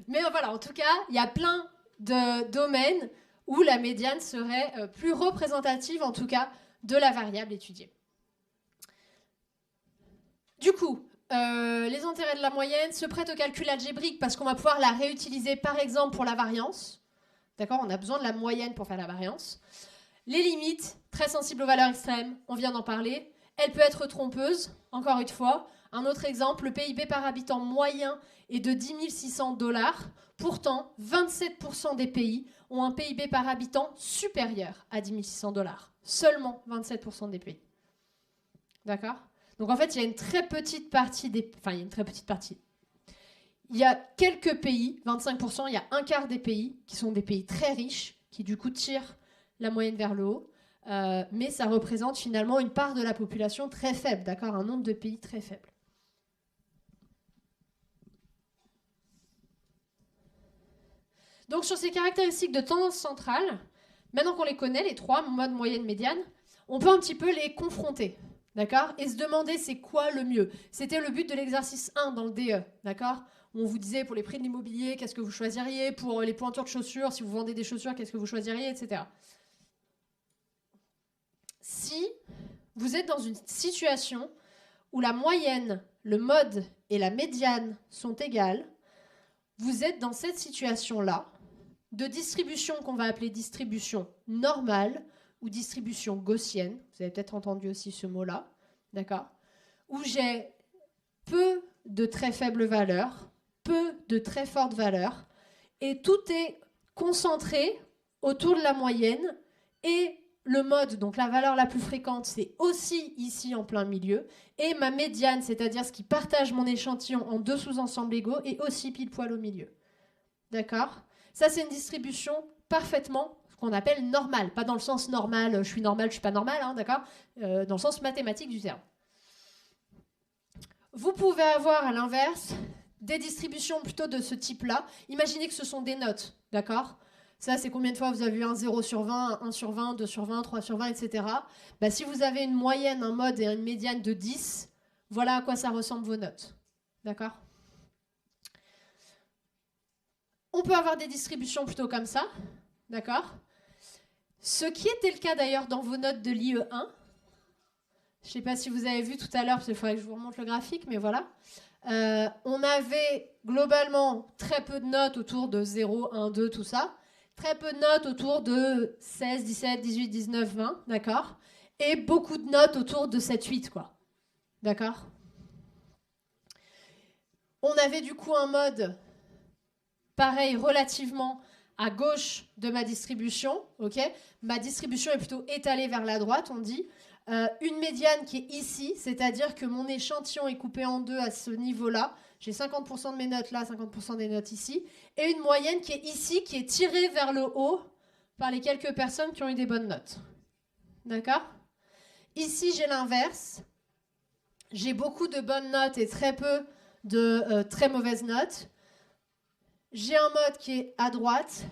Mais voilà, en tout cas, il y a plein de domaines où la médiane serait plus représentative, en tout cas, de la variable étudiée. Du coup, les intérêts de la moyenne se prêtent au calcul algébrique parce qu'on va pouvoir la réutiliser, par exemple, pour la variance. D'accord ? On a besoin de la moyenne pour faire la variance. Les limites, très sensibles aux valeurs extrêmes, on vient d'en parler. Elle peut être trompeuse, encore une fois. Un autre exemple, le PIB par habitant moyen est de 10 600 $. Pourtant, 27% des pays ont un PIB par habitant supérieur à 10 600 $. Seulement 27% des pays. D'accord ? Donc en fait, il y a une très petite partie des... Enfin, il y a une très petite partie. Il y a quelques pays, 25%, il y a un quart des pays qui sont des pays très riches, qui du coup tirent la moyenne vers le haut. Mais ça représente finalement une part de la population très faible, d'accord ? Un nombre de pays très faible. Donc sur ces caractéristiques de tendance centrale, maintenant qu'on les connaît, les 3, mode, moyenne, médiane, on peut un petit peu les confronter, d'accord ? Et se demander c'est quoi le mieux. C'était le but de l'exercice 1 dans le DE, d'accord ? Où on vous disait pour les prix de l'immobilier, qu'est-ce que vous choisiriez ? Pour les pointures de chaussures, si vous vendez des chaussures, qu'est-ce que vous choisiriez, etc. Si vous êtes dans une situation où la moyenne, le mode et la médiane sont égales, vous êtes dans cette situation-là de distribution qu'on va appeler distribution normale ou distribution gaussienne. Vous avez peut-être entendu aussi ce mot-là, d'accord ? Où j'ai peu de très faibles valeurs, peu de très fortes valeurs, et tout est concentré autour de la moyenne, et le mode, donc la valeur la plus fréquente, c'est aussi ici en plein milieu, et ma médiane, c'est-à-dire ce qui partage mon échantillon en 2 sous-ensembles égaux, est aussi pile poil au milieu. D'accord ? Ça, c'est une distribution parfaitement, ce qu'on appelle normale. Pas dans le sens normal, je suis normal, je suis pas normal, hein, d'accord ? Dans le sens mathématique du terme. Vous pouvez avoir, à l'inverse, des distributions plutôt de ce type-là. Imaginez que ce sont des notes, d'accord ? Ça, c'est combien de fois vous avez eu un 0 sur 20, 1 sur 20, 2 sur 20, 3 sur 20, etc. Si vous avez une moyenne, un mode et une médiane de 10, voilà à quoi ça ressemble vos notes. D'accord ? On peut avoir des distributions plutôt comme ça, d'accord ? Ce qui était le cas d'ailleurs dans vos notes de l'IE1. Je ne sais pas si vous avez vu tout à l'heure, parce qu'il faudrait que je vous remonte le graphique, mais voilà. On avait globalement très peu de notes autour de 0, 1, 2, tout ça. Très peu de notes autour de 16, 17, 18, 19, 20, d'accord ? Et beaucoup de notes autour de 7, 8, quoi. D'accord ? On avait du coup un mode... pareil, relativement à gauche de ma distribution, ok ? Ma distribution est plutôt étalée vers la droite, on dit. Une médiane qui est ici, c'est-à-dire que mon échantillon est coupé en 2 à ce niveau-là. J'ai 50% de mes notes là, 50% des notes ici. Et une moyenne qui est ici, qui est tirée vers le haut par les quelques personnes qui ont eu des bonnes notes. D'accord ? Ici, j'ai l'inverse. j'ai beaucoup de bonnes notes et très peu de très mauvaises notes. J'ai un mode qui est à droite,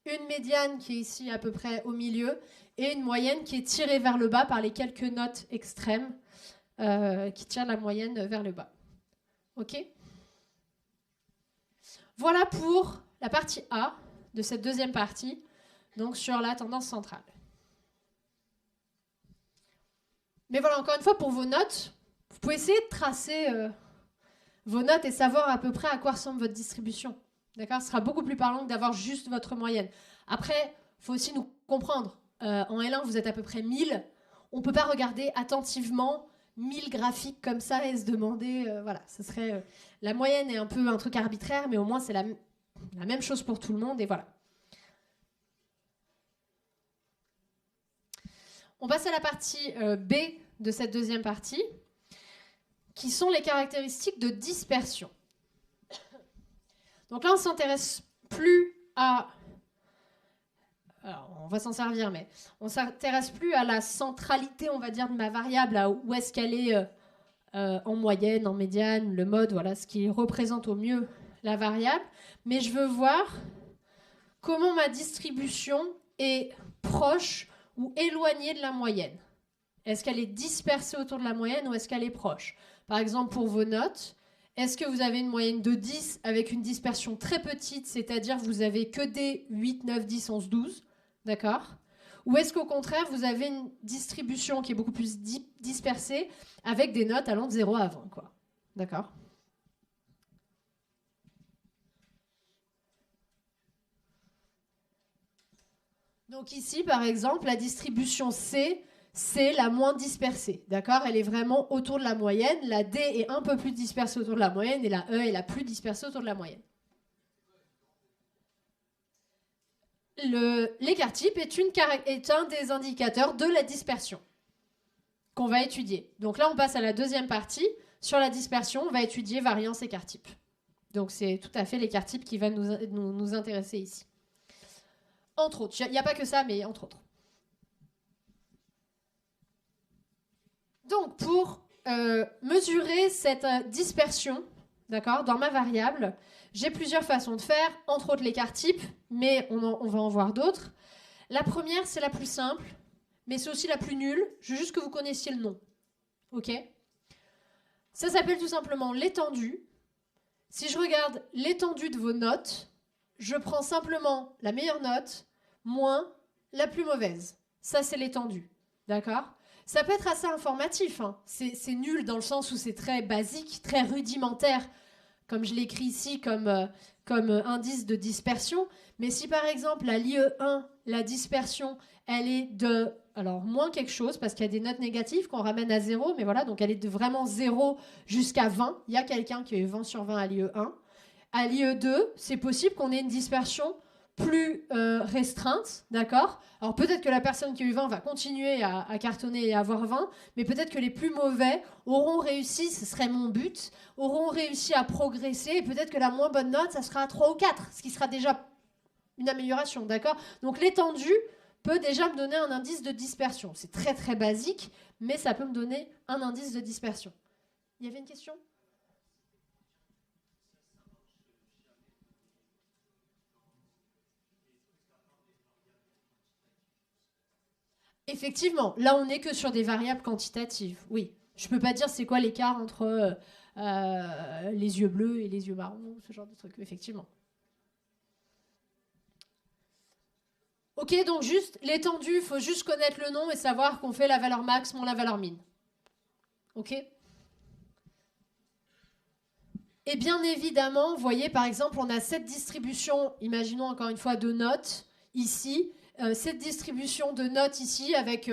une médiane qui est ici à peu près au milieu, et une moyenne qui est tirée vers le bas par les quelques notes extrêmes qui tirent la moyenne vers le bas. Ok ? Voilà pour la partie A de cette deuxième partie, donc sur la tendance centrale. Mais voilà, encore une fois, pour vos notes, vous pouvez essayer de tracer vos notes et savoir à peu près à quoi ressemble votre distribution. D'accord ? Ce sera beaucoup plus parlant que d'avoir juste votre moyenne. Après, il faut aussi nous comprendre. En L1, vous êtes à peu près 1000. On ne peut pas regarder attentivement 1000 graphiques comme ça et se demander... voilà, ce serait... la moyenne est un peu un truc arbitraire, mais au moins c'est la même chose pour tout le monde, et voilà. On passe à la partie B de cette deuxième partie, qui sont les caractéristiques de dispersion. Donc là, on ne s'intéresse plus à... Alors, on va s'en servir, mais on ne s'intéresse plus à la centralité, on va dire, de ma variable, à où est-ce qu'elle est en moyenne, en médiane, le mode, voilà, ce qui représente au mieux la variable. Mais je veux voir comment ma distribution est proche ou éloignée de la moyenne. Est-ce qu'elle est dispersée autour de la moyenne ou est-ce qu'elle est proche ? Par exemple, pour vos notes, est-ce que vous avez une moyenne de 10 avec une dispersion très petite, c'est-à-dire vous avez que des 8, 9, 10, 11, 12 ? D'accord ? Ou est-ce qu'au contraire, vous avez une distribution qui est beaucoup plus dispersée avec des notes allant de 0 à 20, quoi. D'accord ? Donc ici, par exemple, la distribution C, c'est la moins dispersée. D'accord ? Elle est vraiment autour de la moyenne. La D est un peu plus dispersée autour de la moyenne et la E est la plus dispersée autour de la moyenne. L'écart type est un des indicateurs de la dispersion qu'on va étudier. Donc là, on passe à la deuxième partie. Sur la dispersion, on va étudier variance écart type. Donc c'est tout à fait l'écart type qui va nous intéresser ici. Entre autres. Il n'y a pas que ça, mais entre autres. Donc pour mesurer cette dispersion, d'accord, dans ma variable, j'ai plusieurs façons de faire, entre autres l'écart type, mais on va en voir d'autres. La première, c'est la plus simple, mais c'est aussi la plus nulle. Je veux juste que vous connaissiez le nom. Ok ? Ça s'appelle tout simplement l'étendue. Si je regarde l'étendue de vos notes, je prends simplement la meilleure note moins la plus mauvaise. Ça, c'est l'étendue. D'accord ? Ça peut être assez informatif. Hein. C'est nul dans le sens où c'est très basique, très rudimentaire, comme je l'écris ici, comme indice de dispersion. Mais si par exemple à l'IE1, la dispersion, elle est de alors moins quelque chose, parce qu'il y a des notes négatives qu'on ramène à 0, mais voilà, donc elle est de vraiment 0 jusqu'à 20. Il y a quelqu'un qui a eu 20 sur 20 à l'IE1. À l'IE2, c'est possible qu'on ait une dispersion plus restreinte, d'accord ? Alors peut-être que la personne qui a eu 20 va continuer à cartonner et à avoir 20, mais peut-être que les plus mauvais auront réussi, ce serait mon but, auront réussi à progresser, et peut-être que la moins bonne note, ça sera à 3 ou 4, ce qui sera déjà une amélioration, d'accord ? Donc l'étendue peut déjà me donner un indice de dispersion. C'est très très basique, mais ça peut me donner un indice de dispersion. Il y avait une question ? Effectivement, là on n'est que sur des variables quantitatives, oui. Je peux pas dire c'est quoi l'écart entre les yeux bleus et les yeux marrons, ce genre de truc, effectivement. Ok, donc juste l'étendue, il faut juste connaître le nom et savoir qu'on fait la valeur max moins la valeur min. Ok ? Et bien évidemment, vous voyez, par exemple, on a cette distribution, imaginons encore une fois, de notes, ici. Cette distribution de notes ici, avec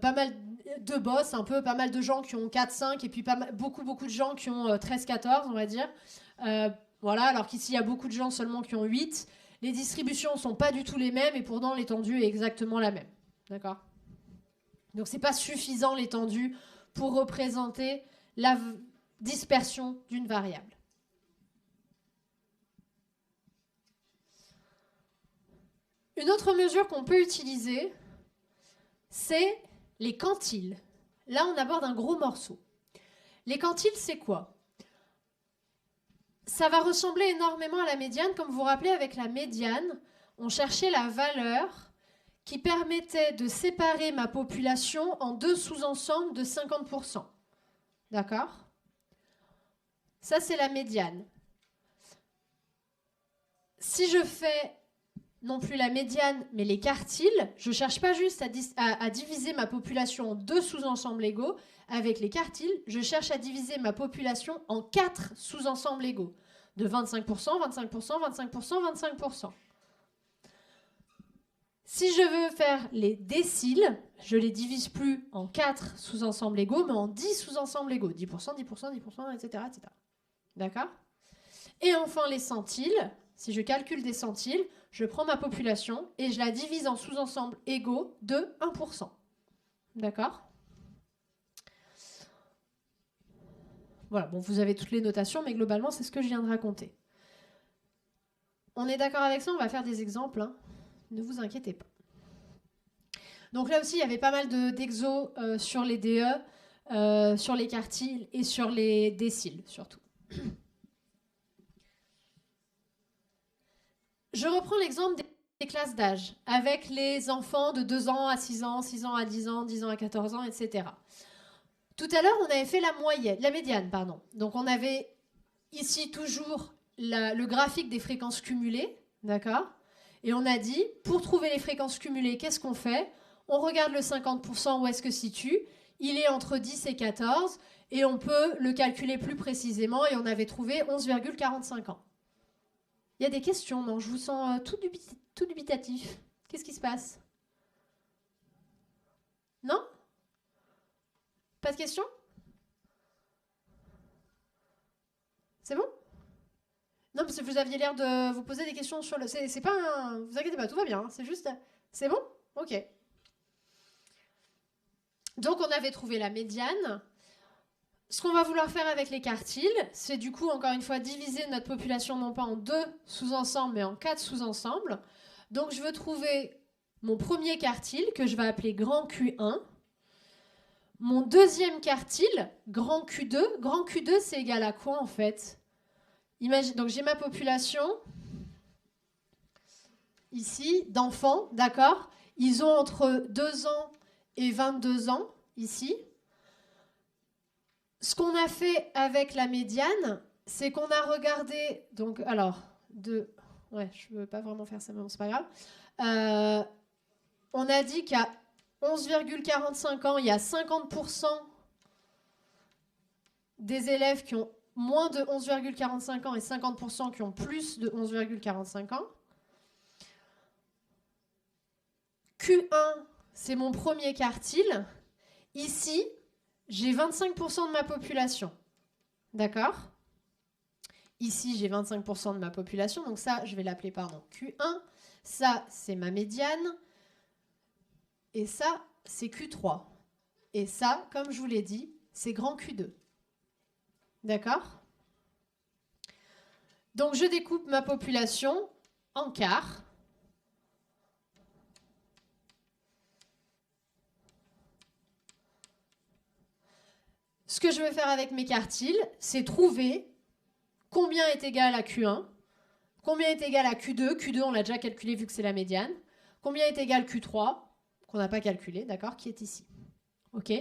pas mal de boss, un peu, pas mal de gens qui ont 4, 5, et puis beaucoup de gens qui ont 13, 14, on va dire. Voilà, alors qu'ici, il y a beaucoup de gens seulement qui ont 8. Les distributions ne sont pas du tout les mêmes, et pourtant, l'étendue est exactement la même. D'accord ? Donc, ce n'est pas suffisant, l'étendue, pour représenter la dispersion d'une variable. Une autre mesure qu'on peut utiliser, c'est les quantiles. Là, on aborde un gros morceau. Les quantiles, c'est quoi? Ça va ressembler énormément à la médiane. Comme vous vous rappelez, avec la médiane, on cherchait la valeur qui permettait de séparer ma population en deux sous-ensembles de 50%. D'accord? Ça, c'est la médiane. Si je fais non plus la médiane, mais les quartiles, je ne cherche pas juste à diviser ma population en deux sous-ensembles égaux. Avec les quartiles, je cherche à diviser ma population en 4 sous-ensembles égaux, de 25%, 25%, 25%, 25%. Si je veux faire les déciles, je ne les divise plus en 4 sous-ensembles égaux, mais en 10 sous-ensembles égaux. 10%, 10%, 10%, etc. etc. D'accord? Et enfin, les centiles. Si je calcule des centiles, je prends ma population et je la divise en sous-ensembles égaux de 1%. D'accord? Voilà, bon, vous avez toutes les notations, mais globalement, c'est ce que je viens de raconter. On est d'accord avec ça? On va faire des exemples, hein. Ne vous inquiétez pas. Donc là aussi, il y avait pas mal d'exos sur les DE, sur les quartiles et sur les déciles, surtout. Je reprends l'exemple des classes d'âge, avec les enfants de 2 ans à 6 ans, 6 ans à 10 ans, 10 ans à 14 ans, etc. Tout à l'heure, on avait fait la médiane, pardon. Donc on avait ici toujours le graphique des fréquences cumulées, d'accord? Et on a dit, pour trouver les fréquences cumulées, qu'est-ce qu'on fait? On regarde le 50%, où est-ce que situe? Il est entre 10 et 14, et on peut le calculer plus précisément, et on avait trouvé 11,45 ans. Il y a des questions, non? Je vous sens tout dubitatif. Qu'est-ce qui se passe? Non? Pas de questions? C'est bon? Non, parce que vous aviez l'air de vous poser des questions sur le... C'est pas un... Vous inquiétez pas, tout va bien. Hein, c'est juste... C'est bon? Ok. Donc, on avait trouvé la médiane. Ce qu'on va vouloir faire avec les quartiles, c'est du coup, encore une fois, diviser notre population non pas en 2 sous-ensembles, mais en 4 sous-ensembles. Donc, je veux trouver mon premier quartile, que je vais appeler grand Q1. Mon deuxième quartile, grand Q2. Grand Q2, c'est égal à quoi, en fait? Imagine, donc, j'ai ma population, ici, d'enfants, d'accord? Ils ont entre 2 ans et 22 ans, ici. Ce qu'on a fait avec la médiane, c'est qu'on a regardé... Donc, alors, ouais, je ne veux pas vraiment faire ça, mais bon, c'est pas grave. On a dit qu'à 11,45 ans, il y a 50% des élèves qui ont moins de 11,45 ans et 50% qui ont plus de 11,45 ans. Q1, c'est mon premier quartile. Ici, j'ai 25% de ma population. D'accord? Ici, j'ai 25% de ma population. Donc ça, je vais l'appeler, pardon, Q1. Ça, c'est ma médiane. Et ça, c'est Q3. Et ça, comme je vous l'ai dit, c'est grand Q2. D'accord? Donc, je découpe ma population en quarts. Ce que je vais faire avec mes quartiles, c'est trouver combien est égal à Q1, combien est égal à Q2. Q2, on l'a déjà calculé vu que c'est la médiane. Combien est égal Q3, qu'on n'a pas calculé, d'accord, qui est ici. OK?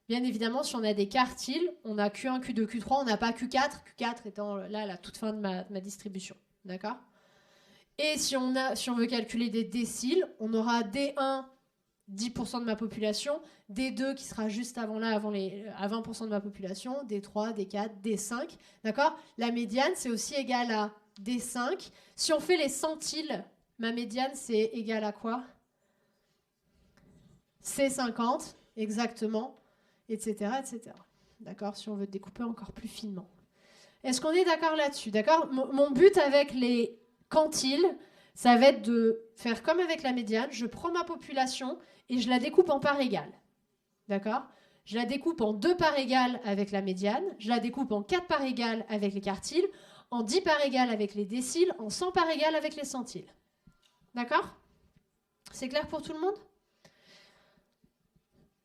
Bien évidemment, si on a des quartiles, on a Q1, Q2, Q3, on n'a pas Q4, Q4 étant là à la toute fin de ma distribution. D'accord? Et si on veut calculer des déciles, on aura D1, 10% de ma population, D2 qui sera juste avant là, à 20% de ma population, D3, D4, D5. D'accord? La médiane, c'est aussi égal à D5. Si on fait les centiles, ma médiane, c'est égal à quoi? C50, exactement, etc., etc. D'accord? Si on veut découper encore plus finement. Est-ce qu'on est d'accord là-dessus? D'accord? Mon but avec les quantiles, ça va être de faire comme avec la médiane. Je prends ma population et je la découpe en parts égales. D'accord? Je la découpe en 2 parts égales avec la médiane. Je la découpe en 4 parts égales avec les quartiles. En 10 parts égales avec les déciles. En 100 parts égales avec les centiles. D'accord? C'est clair pour tout le monde?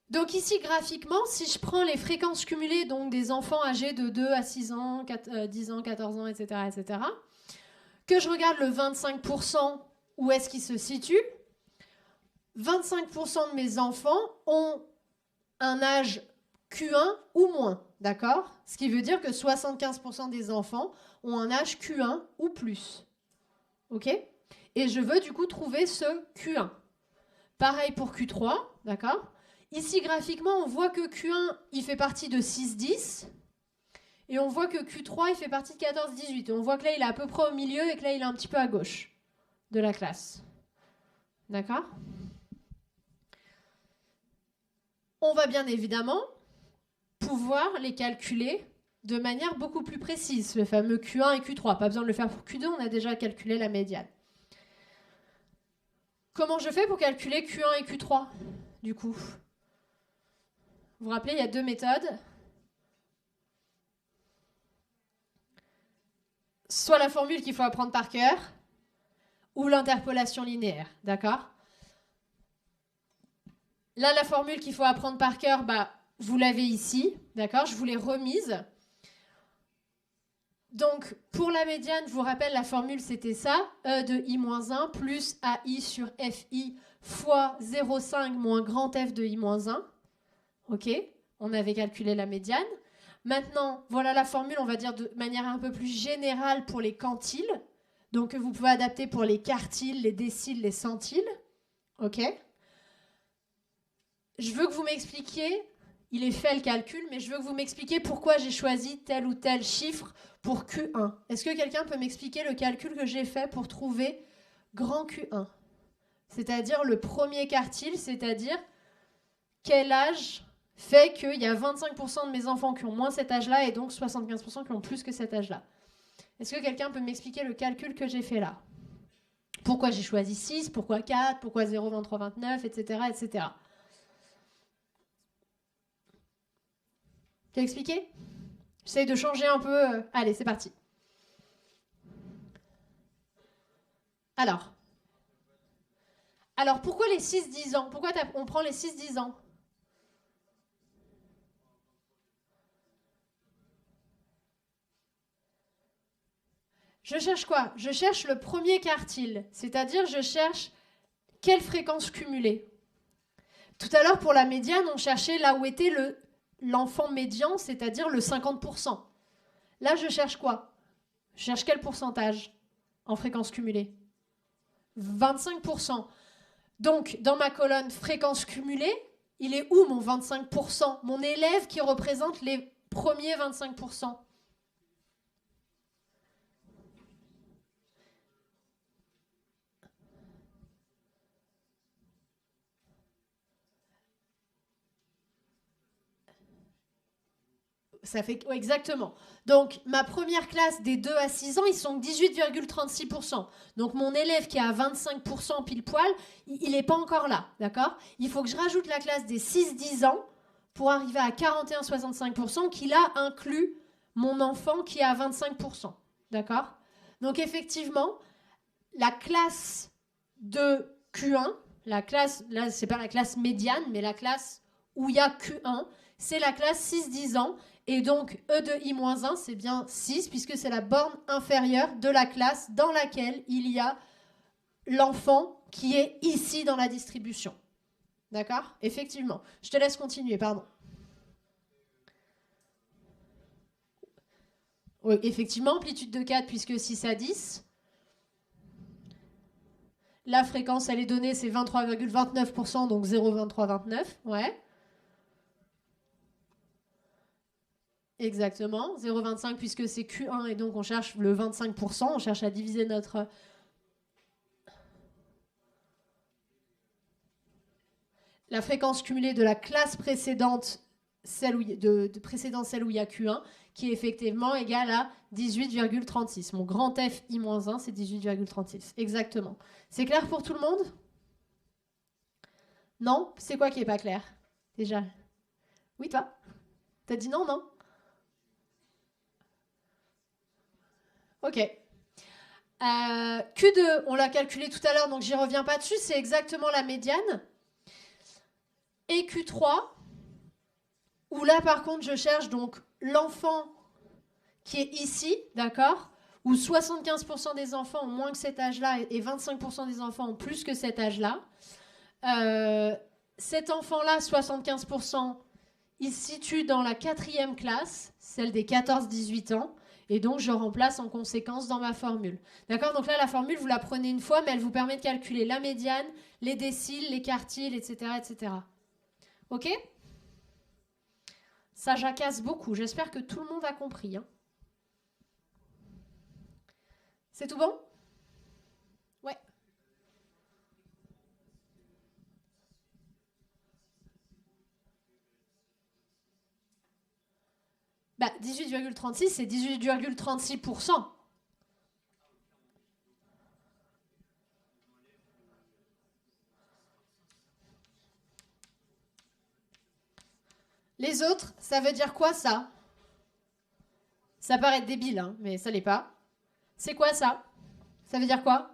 Donc ici, graphiquement, si je prends les fréquences cumulées donc des enfants âgés de 2 à 6 ans, 10 ans, 14 ans, etc., que je regarde le 25%, où est-ce qu'il se situe, 25% de mes enfants ont un âge Q1 ou moins, d'accord? Ce qui veut dire que 75% des enfants ont un âge Q1 ou plus, ok? Et je veux du coup trouver ce Q1. Pareil pour Q3, d'accord? Ici, graphiquement, on voit que Q1, il fait partie de 6-10, et on voit que Q3, il fait partie de 14-18. On voit que là, il est à peu près au milieu et que là, il est un petit peu à gauche de la classe. D'accord? On va bien évidemment pouvoir les calculer de manière beaucoup plus précise, le fameux Q1 et Q3. Pas besoin de le faire pour Q2, on a déjà calculé la médiane. Comment je fais pour calculer Q1 et Q3, du coup? Vous vous rappelez, il y a deux méthodes. Soit la formule qu'il faut apprendre par cœur, ou l'interpolation linéaire, d'accord? Là, la formule qu'il faut apprendre par cœur, vous l'avez ici, d'accord? Je vous l'ai remise. Donc, pour la médiane, je vous rappelle, la formule, c'était ça. E de I-1 plus AI sur FI fois 0,5 moins grand F de I-1. OK? On avait calculé la médiane. Maintenant, voilà la formule, on va dire de manière un peu plus générale pour les quantiles. Donc, que vous pouvez adapter pour les quartiles, les déciles, les centiles. OK? Je veux que vous m'expliquiez, il est fait le calcul, mais je veux que vous m'expliquiez pourquoi j'ai choisi tel ou tel chiffre pour Q1. Est-ce que quelqu'un peut m'expliquer le calcul que j'ai fait pour trouver grand Q1? C'est-à-dire le premier quartile, c'est-à-dire quel âge fait qu'il y a 25% de mes enfants qui ont moins cet âge-là et donc 75% qui ont plus que cet âge-là. Est-ce que quelqu'un peut m'expliquer le calcul que j'ai fait là? Pourquoi j'ai choisi 6, pourquoi 4, pourquoi 0, 23, 29, etc. etc. Tu as expliqué? J'essaye de changer un peu. Allez, c'est parti. Alors pourquoi les 6-10 ans? Pourquoi on prend les 6-10 ans? Je cherche quoi? Je cherche le premier quartile, c'est-à-dire je cherche quelle fréquence cumulée. Tout à l'heure, pour la médiane, on cherchait là où était l'enfant médian, c'est-à-dire le 50%. Là, je cherche quoi? Je cherche quel pourcentage en fréquence cumulée? 25%. Donc, dans ma colonne fréquence cumulée, il est où mon 25%? Mon élève qui représente les premiers 25%. Ça fait exactement. Donc, ma première classe des 2 à 6 ans, ils sont 18,36%. Donc, mon élève qui est à 25% pile poil, il n'est pas encore là, d'accord? Il faut que je rajoute la classe des 6-10 ans pour arriver à 41,65% qui là inclut mon enfant qui est à 25%, d'accord? Donc, effectivement, la classe de Q1, la classe, là, c'est pas la classe médiane, mais la classe où il y a Q1, c'est la classe 6-10 ans. Et donc, E de I-1, c'est bien 6, puisque c'est la borne inférieure de la classe dans laquelle il y a l'enfant qui est ici dans la distribution. D'accord? Effectivement. Je te laisse continuer, pardon. Oui, effectivement, amplitude de 4, puisque 6 à 10. La fréquence, elle est donnée, c'est 23,29%, donc 0,2329. Ouais. Exactement, 0,25 puisque c'est Q1 et donc on cherche le 25%, on cherche à diviser notre... La fréquence cumulée de la classe précédente, celle où il y a Q1, qui est effectivement égale à 18,36. Mon grand F I-1, c'est 18,36. Exactement. C'est clair pour tout le monde? Non? C'est quoi qui n'est pas clair? Déjà? Oui, toi? T'as dit non, non? Ok. Q2, on l'a calculé tout à l'heure, donc j'y reviens pas dessus, c'est exactement la médiane. Et Q3, où là, par contre, je cherche donc l'enfant qui est ici, d'accord, où 75% des enfants ont moins que cet âge-là et 25% des enfants ont plus que cet âge-là. Cet enfant-là, 75%, il se situe dans la 4e classe, celle des 14-18 ans, et donc je remplace en conséquence dans ma formule. D'accord? Donc là, la formule, vous la prenez une fois, mais elle vous permet de calculer la médiane, les déciles, les quartiles, etc., etc. Ok? Ça jacasse beaucoup. J'espère que tout le monde a compris. Hein. C'est tout bon? Ouais. Bah, 18,36, c'est 18,36%. Les autres, ça veut dire quoi ça? Ça paraît débile, hein, mais ça l'est pas. C'est quoi ça? Ça veut dire quoi?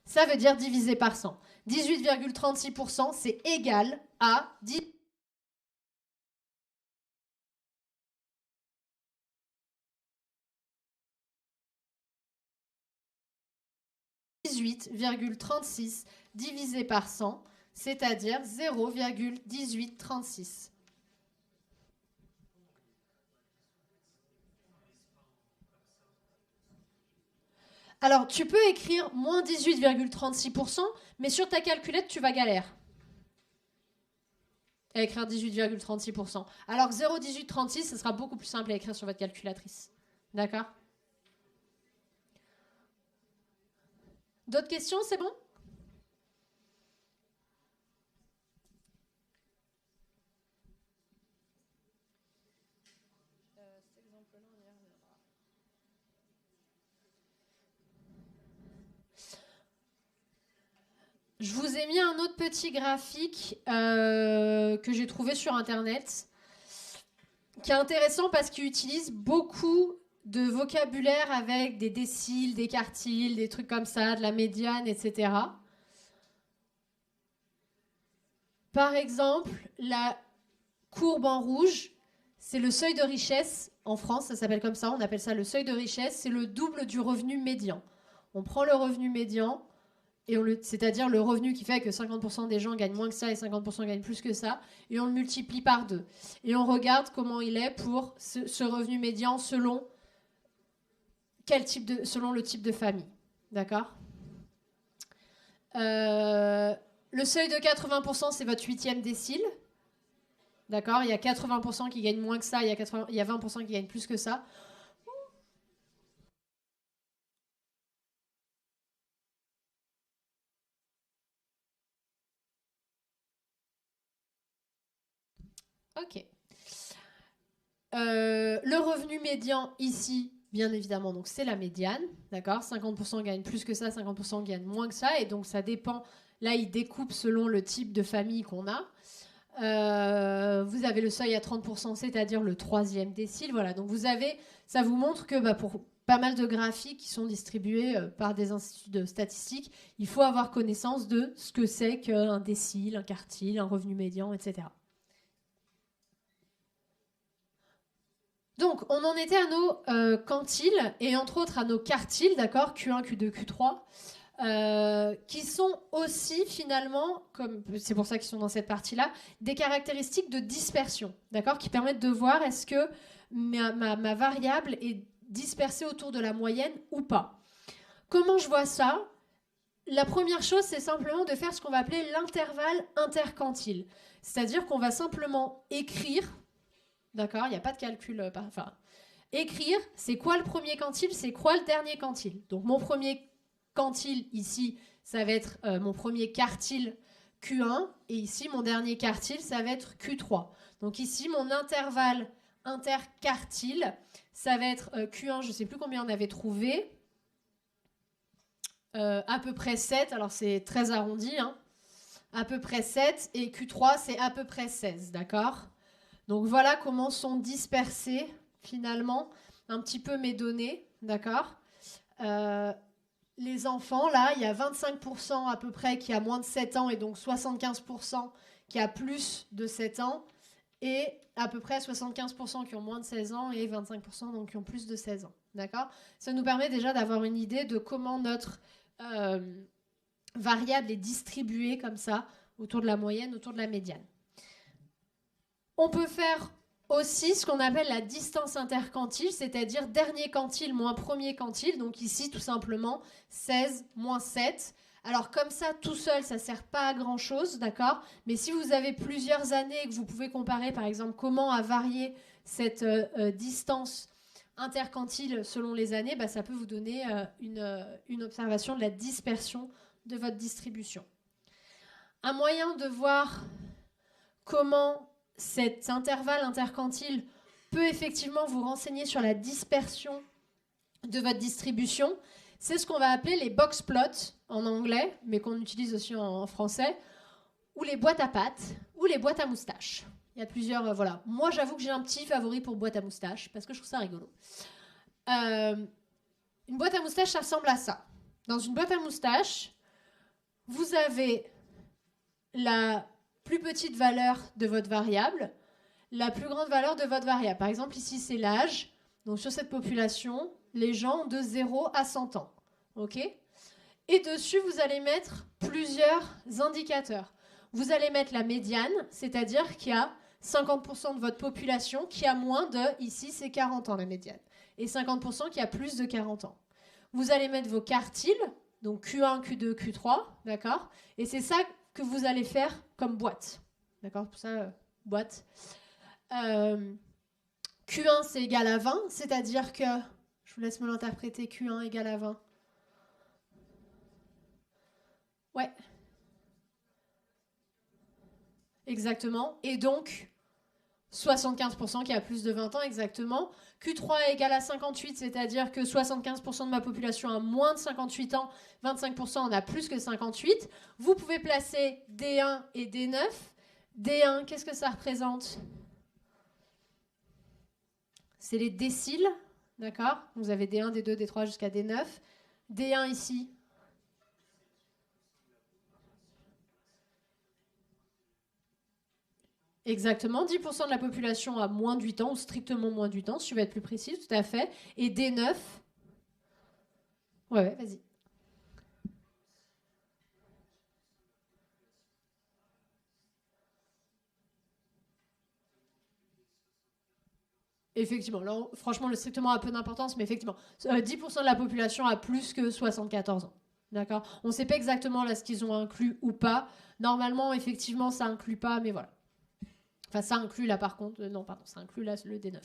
Ça veut dire divisé par 100. 18,36%, c'est égal à 18,36 divisé par 100, c'est-à-dire 0,1836. Alors, tu peux écrire moins 18,36%, mais sur ta calculette, tu vas galère à écrire 18,36%. Alors que 0,1836, ce sera beaucoup plus simple à écrire sur votre calculatrice. D'accord? D'autres questions, c'est bon? Je vous ai mis un autre petit graphique que j'ai trouvé sur Internet, qui est intéressant parce qu'il utilise beaucoup de vocabulaire avec des déciles, des quartiles, des trucs comme ça, de la médiane, etc. Par exemple, la courbe en rouge, c'est le seuil de richesse. En France, ça s'appelle comme ça, on appelle ça le seuil de richesse. C'est le double du revenu médian. On prend le revenu médian, c'est-à-dire le revenu qui fait que 50% des gens gagnent moins que ça et 50% gagnent plus que ça, et on le multiplie par 2. Et on regarde comment il est pour ce revenu médian selon, selon le type de famille. D'accord? Le seuil de 80%, c'est votre 8e décile. D'accord? Il y a 80% qui gagnent moins que ça, il y a 20% qui gagnent plus que ça. Ok. Le revenu médian ici, bien évidemment, donc c'est la médiane, d'accord? 50% gagnent plus que ça, 50% gagnent moins que ça, et donc ça dépend. Là, il découpe selon le type de famille qu'on a. Vous avez le seuil à 30%, c'est-à-dire le 3e décile. Voilà, donc ça vous montre que pour pas mal de graphiques qui sont distribués par des instituts de statistiques, il faut avoir connaissance de ce que c'est qu'un décile, un quartile, un revenu médian, etc. Donc, on en était à nos quantiles et entre autres à nos quartiles, d'accord, Q1, Q2, Q3, qui sont aussi finalement, c'est pour ça qu'ils sont dans cette partie-là, des caractéristiques de dispersion, d'accord, qui permettent de voir est-ce que ma variable est dispersée autour de la moyenne ou pas. Comment je vois ça? La première chose, c'est simplement de faire ce qu'on va appeler l'intervalle interquantile. C'est-à-dire qu'on va simplement écrire. D'accord? Il n'y a pas de calcul. Écrire, c'est quoi le premier quantile, c'est quoi le dernier quantile. Donc mon premier quantile ici, ça va être mon premier quartile Q1, et ici mon dernier quartile, ça va être Q3. Donc ici mon intervalle interquartile, ça va être Q1, je ne sais plus combien on avait trouvé, à peu près 7, alors c'est très arrondi, hein, à peu près 7, et Q3 c'est à peu près 16, d'accord? Donc voilà comment sont dispersées finalement un petit peu mes données, d'accord? Les enfants, là, il y a 25% à peu près qui a moins de 7 ans et donc 75% qui a plus de 7 ans et à peu près 75% qui ont moins de 16 ans et 25% donc qui ont plus de 16 ans. D'accord ? Ça nous permet déjà d'avoir une idée de comment notre variable est distribuée comme ça, autour de la moyenne, autour de la médiane. On peut faire aussi ce qu'on appelle la distance interquantile, c'est-à-dire dernier quantile moins premier quantile. Donc ici, tout simplement, 16 moins 7. Alors comme ça, tout seul, ça ne sert pas à grand-chose, d'accord ? Mais si vous avez plusieurs années et que vous pouvez comparer, par exemple, comment a varié cette distance interquantile selon les années, bah, ça peut vous donner une observation de la dispersion de votre distribution. Un moyen de voir comment cet intervalle interquantile peut effectivement vous renseigner sur la dispersion de votre distribution, c'est ce qu'on va appeler les box plots en anglais, mais qu'on utilise aussi en français, ou les boîtes à pattes, ou les boîtes à moustaches. Il y a plusieurs, voilà. Moi, j'avoue que j'ai un petit favori pour boîte à moustaches, parce que je trouve ça rigolo. Une boîte à moustaches, ça ressemble à ça. Dans une boîte à moustaches, vous avez la plus petite valeur de votre variable, la plus grande valeur de votre variable. Par exemple, ici, c'est l'âge. Donc, sur cette population, les gens ont de 0 à 100 ans. OK ? Et dessus, vous allez mettre plusieurs indicateurs. Vous allez mettre la médiane, c'est-à-dire qu'il y a 50% de votre population qui a moins de, ici, c'est 40 ans la médiane, et 50% qui a plus de 40 ans. Vous allez mettre vos quartiles, donc Q1, Q2, Q3, d'accord ? Et c'est ça que vous allez faire comme boîte. D'accord ? Pour ça, boîte. Q1, c'est égal à 20, c'est-à-dire que, je vous laisse me l'interpréter, Q1 égale à 20. Ouais. Exactement. Et donc, 75% qui a plus de 20 ans, exactement. Q3 est égal à 58, c'est-à-dire que 75% de ma population a moins de 58 ans, 25% en a plus que 58. Vous pouvez placer D1 et D9. D1, qu'est-ce que ça représente ? C'est les déciles, d'accord ? Vous avez D1, D2, D3 jusqu'à D9. D1 ici. Exactement, 10% de la population a moins de 8 ans, ou strictement moins de 8 ans, si je vais être plus précis, tout à fait. Et D9, ouais, vas-y. Effectivement, là, franchement, le strictement a peu d'importance, mais effectivement, 10% de la population a plus que 74 ans. D'accord ? On ne sait pas exactement là ce qu'ils ont inclus ou pas. Normalement, effectivement, ça inclut pas, mais voilà. Enfin, ça inclut là par contre. Non, pardon, ça inclut là le D9.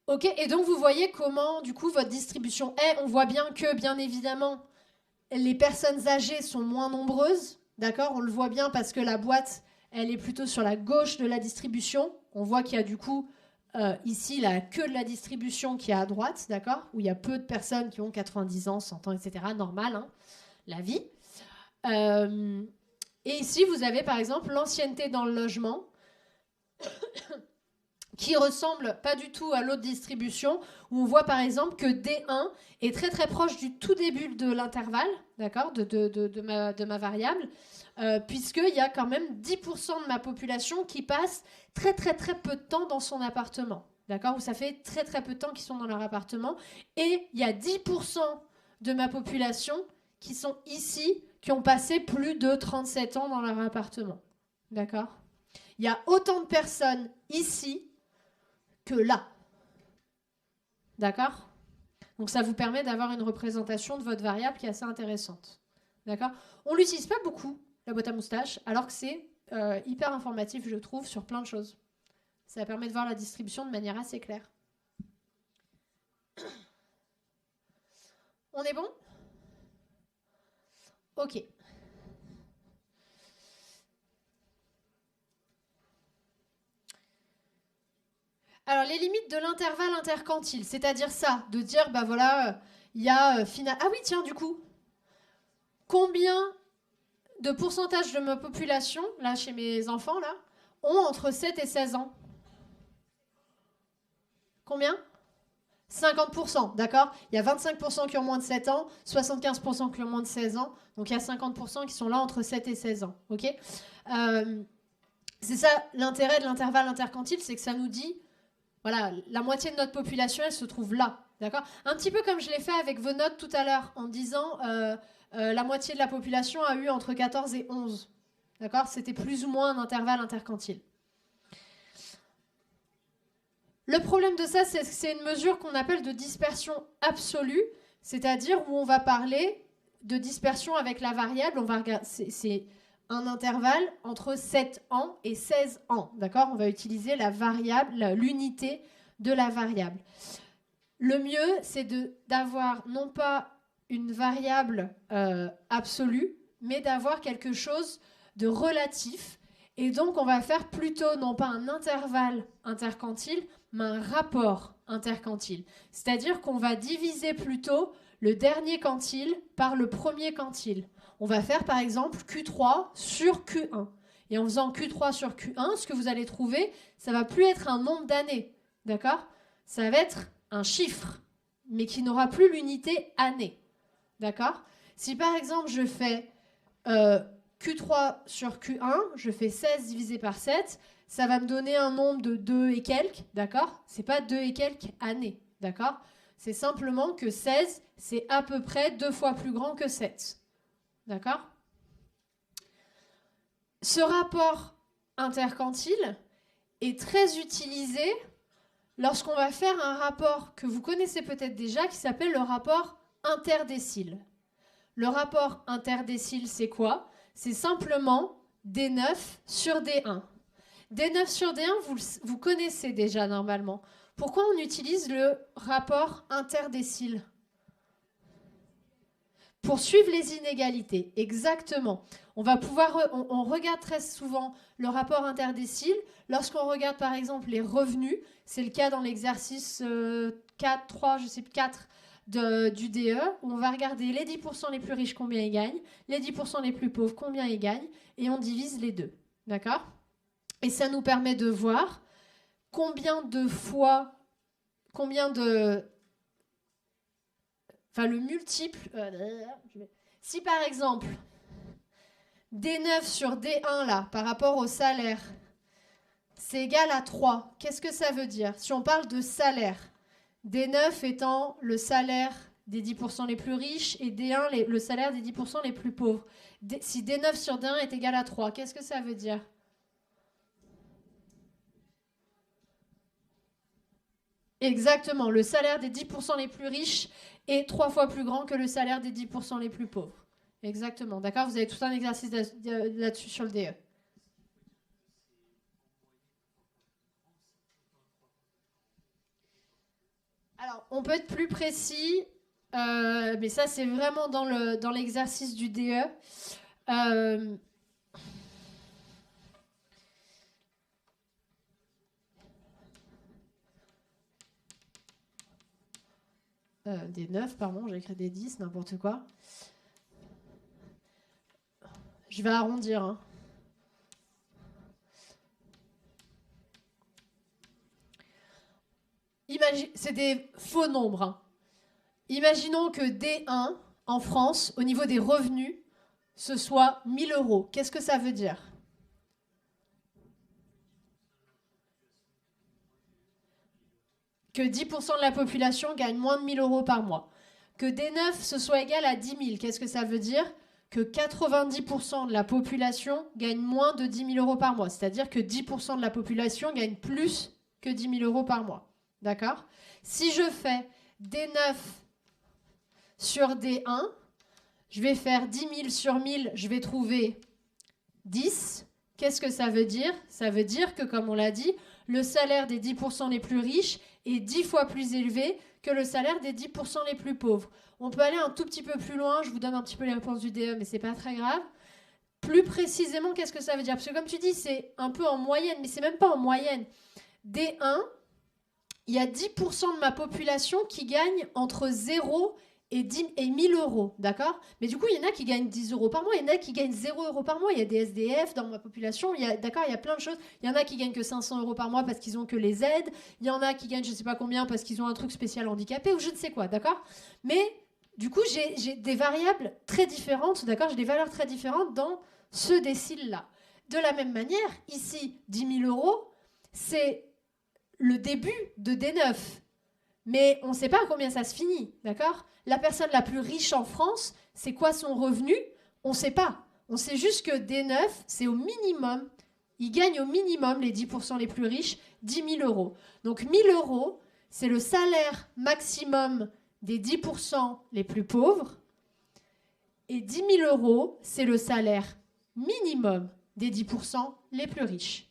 Ok, et donc vous voyez comment, du coup, votre distribution est. On voit bien que, bien évidemment, les personnes âgées sont moins nombreuses. D'accord ? On le voit bien parce que la boîte, elle est plutôt sur la gauche de la distribution. On voit qu'il y a du coup, ici, la queue de la distribution qui est à droite, d'accord ? Où il y a peu de personnes qui ont 90 ans, 100 ans, etc. Normal, hein, la vie. Et ici, vous avez par exemple l'ancienneté dans le logement qui ressemble pas du tout à l'autre distribution, où on voit par exemple que D1 est très très proche du tout début de l'intervalle, d'accord, de ma variable, puisqu'il y a quand même 10% de ma population qui passe très très très peu de temps dans son appartement, d'accord, où ça fait très très peu de temps qu'ils sont dans leur appartement, et il y a 10% de ma population qui sont ici, qui ont passé plus de 37 ans dans leur appartement. D'accord ? Il y a autant de personnes ici que là. D'accord ? Donc ça vous permet d'avoir une représentation de votre variable qui est assez intéressante. D'accord ? On ne l'utilise pas beaucoup, la boîte à moustache, alors que c'est hyper informatif, je trouve, sur plein de choses. Ça permet de voir la distribution de manière assez claire. On est bon ? Ok. Alors, les limites de l'intervalle interquantile, c'est-à-dire ça, de dire, bah voilà, il y a final... Ah oui, tiens, du coup, combien de pourcentage de ma population, là, chez mes enfants, là, ont entre 7 et 16 ans ? Combien ? 50%, d'accord? Il y a 25% qui ont moins de 7 ans, 75% qui ont moins de 16 ans, donc il y a 50% qui sont là entre 7 et 16 ans, ok? C'est ça l'intérêt de l'intervalle interquantile, c'est que ça nous dit, voilà, la moitié de notre population, elle se trouve là, d'accord? Un petit peu comme je l'ai fait avec vos notes tout à l'heure, en disant la moitié de la population a eu entre 14 et 11, d'accord? C'était plus ou moins un intervalle interquantile. Le problème de ça, c'est que c'est une mesure qu'on appelle de dispersion absolue, c'est-à-dire où on va parler de dispersion avec la variable. On va regarder, c'est un intervalle entre 7 ans et 16 ans. D'accord ? On va utiliser la variable, l'unité de la variable. Le mieux, c'est d'avoir non pas une variable absolue, mais d'avoir quelque chose de relatif. Et donc, on va faire plutôt non pas un intervalle interquantile, mais un rapport interquantile. C'est-à-dire qu'on va diviser plutôt le dernier quantile par le premier quantile. On va faire par exemple Q3 sur Q1. Et en faisant Q3 sur Q1, ce que vous allez trouver, ça ne va plus être un nombre d'années. D'accord ? Ça va être un chiffre, mais qui n'aura plus l'unité année. D'accord ? Si par exemple je fais Q3 sur Q1, je fais 16 divisé par 7, ça va me donner un nombre de 2 et quelques, d'accord ? C'est pas 2 et quelques années, d'accord ? C'est simplement que 16, c'est à peu près 2 fois plus grand que 7. D'accord ? Ce rapport interquantile est très utilisé lorsqu'on va faire un rapport que vous connaissez peut-être déjà, qui s'appelle le rapport interdécile. Le rapport interdécile, c'est quoi ? C'est simplement D9 sur D1. D9 sur D1, vous connaissez déjà normalement. Pourquoi on utilise le rapport interdécile ? Pour suivre les inégalités, exactement. On regarde très souvent le rapport interdécile. Lorsqu'on regarde par exemple les revenus, c'est le cas dans l'exercice 4, 3, je sais plus, 4 du DE, où on va regarder les 10% les plus riches, combien ils gagnent, les 10% les plus pauvres, combien ils gagnent, et on divise les deux. D'accord ? Et ça nous permet de voir le multiple. Si par exemple, D9 sur D1, là, par rapport au salaire, c'est égal à 3, qu'est-ce que ça veut dire ? Si on parle de salaire, D9 étant le salaire des 10% les plus riches et D1 le salaire des 10% les plus pauvres. Si D9 sur D1 est égal à 3, qu'est-ce que ça veut dire ? Exactement, le salaire des 10% les plus riches est 3 fois plus grand que le salaire des 10% les plus pauvres. Exactement, d'accord ? Vous avez tout un exercice là-dessus sur le DE. Alors, on peut être plus précis, mais ça, c'est vraiment dans l'exercice du DE. Des 9, pardon, j'ai écrit des 10, n'importe quoi. Je vais arrondir. Hein. C'est des faux nombres. Hein. Imaginons que D1, en France, au niveau des revenus, ce soit 1000 euros. Qu'est-ce que ça veut dire ? Que 10% de la population gagne moins de 1000 euros par mois. Que D9, ce soit égal à 10 000. Qu'est-ce que ça veut dire ? Que 90% de la population gagne moins de 10 000 euros par mois. C'est-à-dire que 10% de la population gagne plus que 10 000 euros par mois. D'accord ? Si je fais D9 sur D1, je vais faire 10 000 sur 1000, je vais trouver 10. Qu'est-ce que ça veut dire ? Ça veut dire que, comme on l'a dit, le salaire des 10% les plus riches est 10 fois plus élevé que le salaire des 10% les plus pauvres. On peut aller un tout petit peu plus loin, je vous donne un petit peu les réponses du DE, mais c'est pas très grave. Plus précisément, qu'est-ce que ça veut dire ? Parce que comme tu dis, c'est un peu en moyenne, mais c'est même pas en moyenne. D1, il y a 10% de ma population qui gagne entre 0 et 1000 euros, d'accord? Mais du coup, il y en a qui gagnent 10 euros par mois, il y en a qui gagnent 0 euros par mois. Il y a des SDF dans ma population, d'accord, il y a plein de choses. Il y en a qui gagnent que 500 euros par mois parce qu'ils ont que les aides. Il y en a qui gagnent je ne sais pas combien parce qu'ils ont un truc spécial handicapé ou je ne sais quoi, d'accord? Mais du coup, j'ai des variables très différentes, d'accord? J'ai des valeurs très différentes dans ce décile-là. De la même manière, ici, 10 000 euros, c'est le début de D9. Mais on ne sait pas à combien ça se finit, d'accord? La personne la plus riche en France, c'est quoi son revenu? On ne sait pas. On sait juste que D9, c'est au minimum. Ils gagnent au minimum, les 10% les plus riches, 10 000 euros. Donc 1 000 euros, c'est le salaire maximum des 10% les plus pauvres. Et 10 000 euros, c'est le salaire minimum des 10% les plus riches.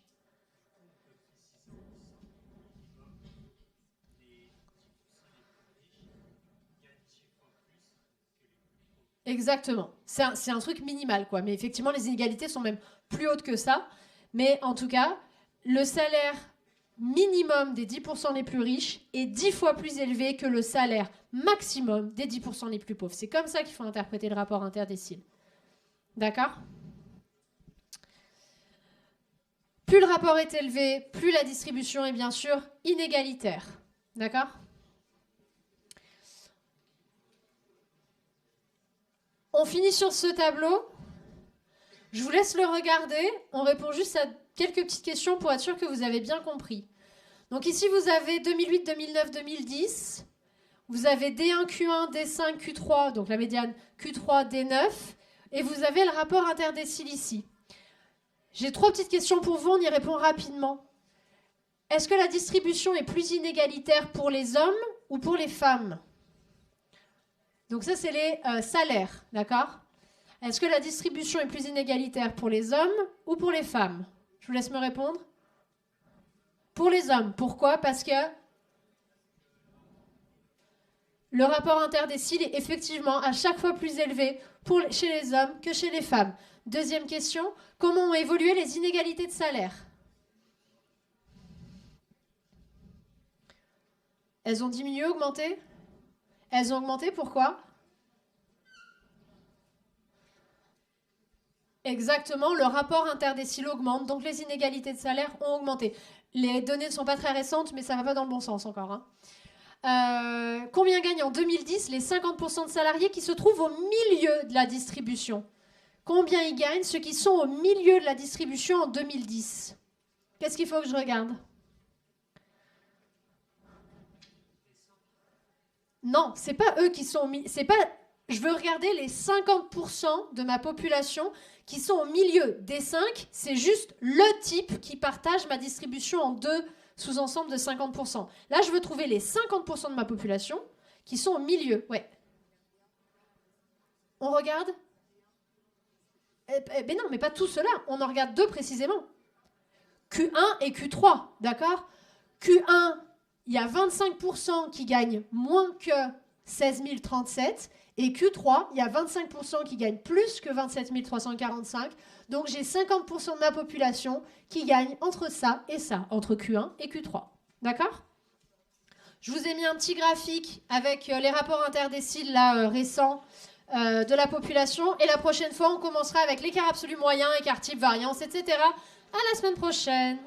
Exactement. C'est un truc minimal, quoi. Mais effectivement, les inégalités sont même plus hautes que ça. Mais en tout cas, le salaire minimum des 10% les plus riches est 10 fois plus élevé que le salaire maximum des 10% les plus pauvres. C'est comme ça qu'il faut interpréter le rapport interdécile. D'accord ? Plus le rapport est élevé, plus la distribution est bien sûr inégalitaire. D'accord ? On finit sur ce tableau. Je vous laisse le regarder. On répond juste à quelques petites questions pour être sûr que vous avez bien compris. Donc ici, vous avez 2008, 2009, 2010. Vous avez D1, Q1, D5, Q3, donc la médiane Q3, D9. Et vous avez le rapport interdécile ici. J'ai 3 petites questions pour vous, on y répond rapidement. Est-ce que la distribution est plus inégalitaire pour les hommes ou pour les femmes ? Donc ça, c'est les salaires, d'accord ? Est-ce que la distribution est plus inégalitaire pour les hommes ou pour les femmes ? Je vous laisse me répondre. Pour les hommes. Pourquoi ? Parce que le rapport interdécile est effectivement à chaque fois plus élevé chez les hommes que chez les femmes. Deuxième question, comment ont évolué les inégalités de salaire ? Elles ont diminué, augmenté ? Elles ont augmenté, pourquoi ? Exactement, le rapport interdécile augmente, donc les inégalités de salaire ont augmenté. Les données ne sont pas très récentes, mais ça ne va pas dans le bon sens encore. Combien gagnent en 2010 les 50% de salariés qui se trouvent au milieu de la distribution ? Combien ils gagnent ceux qui sont au milieu de la distribution en 2010 ? Qu'est-ce qu'il faut que je regarde ? Non, c'est pas eux qui sont au milieu. C'est pas. Je veux regarder les 50% de ma population qui sont au milieu. D5, c'est juste le type qui partage ma distribution en 2 sous-ensembles de 50%. Là, je veux trouver les 50% de ma population qui sont au milieu. Ouais. On regarde ? Ben non, mais pas tout cela. On en regarde 2 précisément. Q1 et Q3, d'accord ? Q1, il y a 25% qui gagnent moins que 16 037. Et Q3, il y a 25% qui gagnent plus que 27 345. Donc, j'ai 50% de ma population qui gagne entre ça et ça, entre Q1 et Q3. D'accord ? Je vous ai mis un petit graphique avec les rapports interdéciles là, récents de la population. Et la prochaine fois, on commencera avec l'écart absolu moyen, écart type, variance, etc. À la semaine prochaine.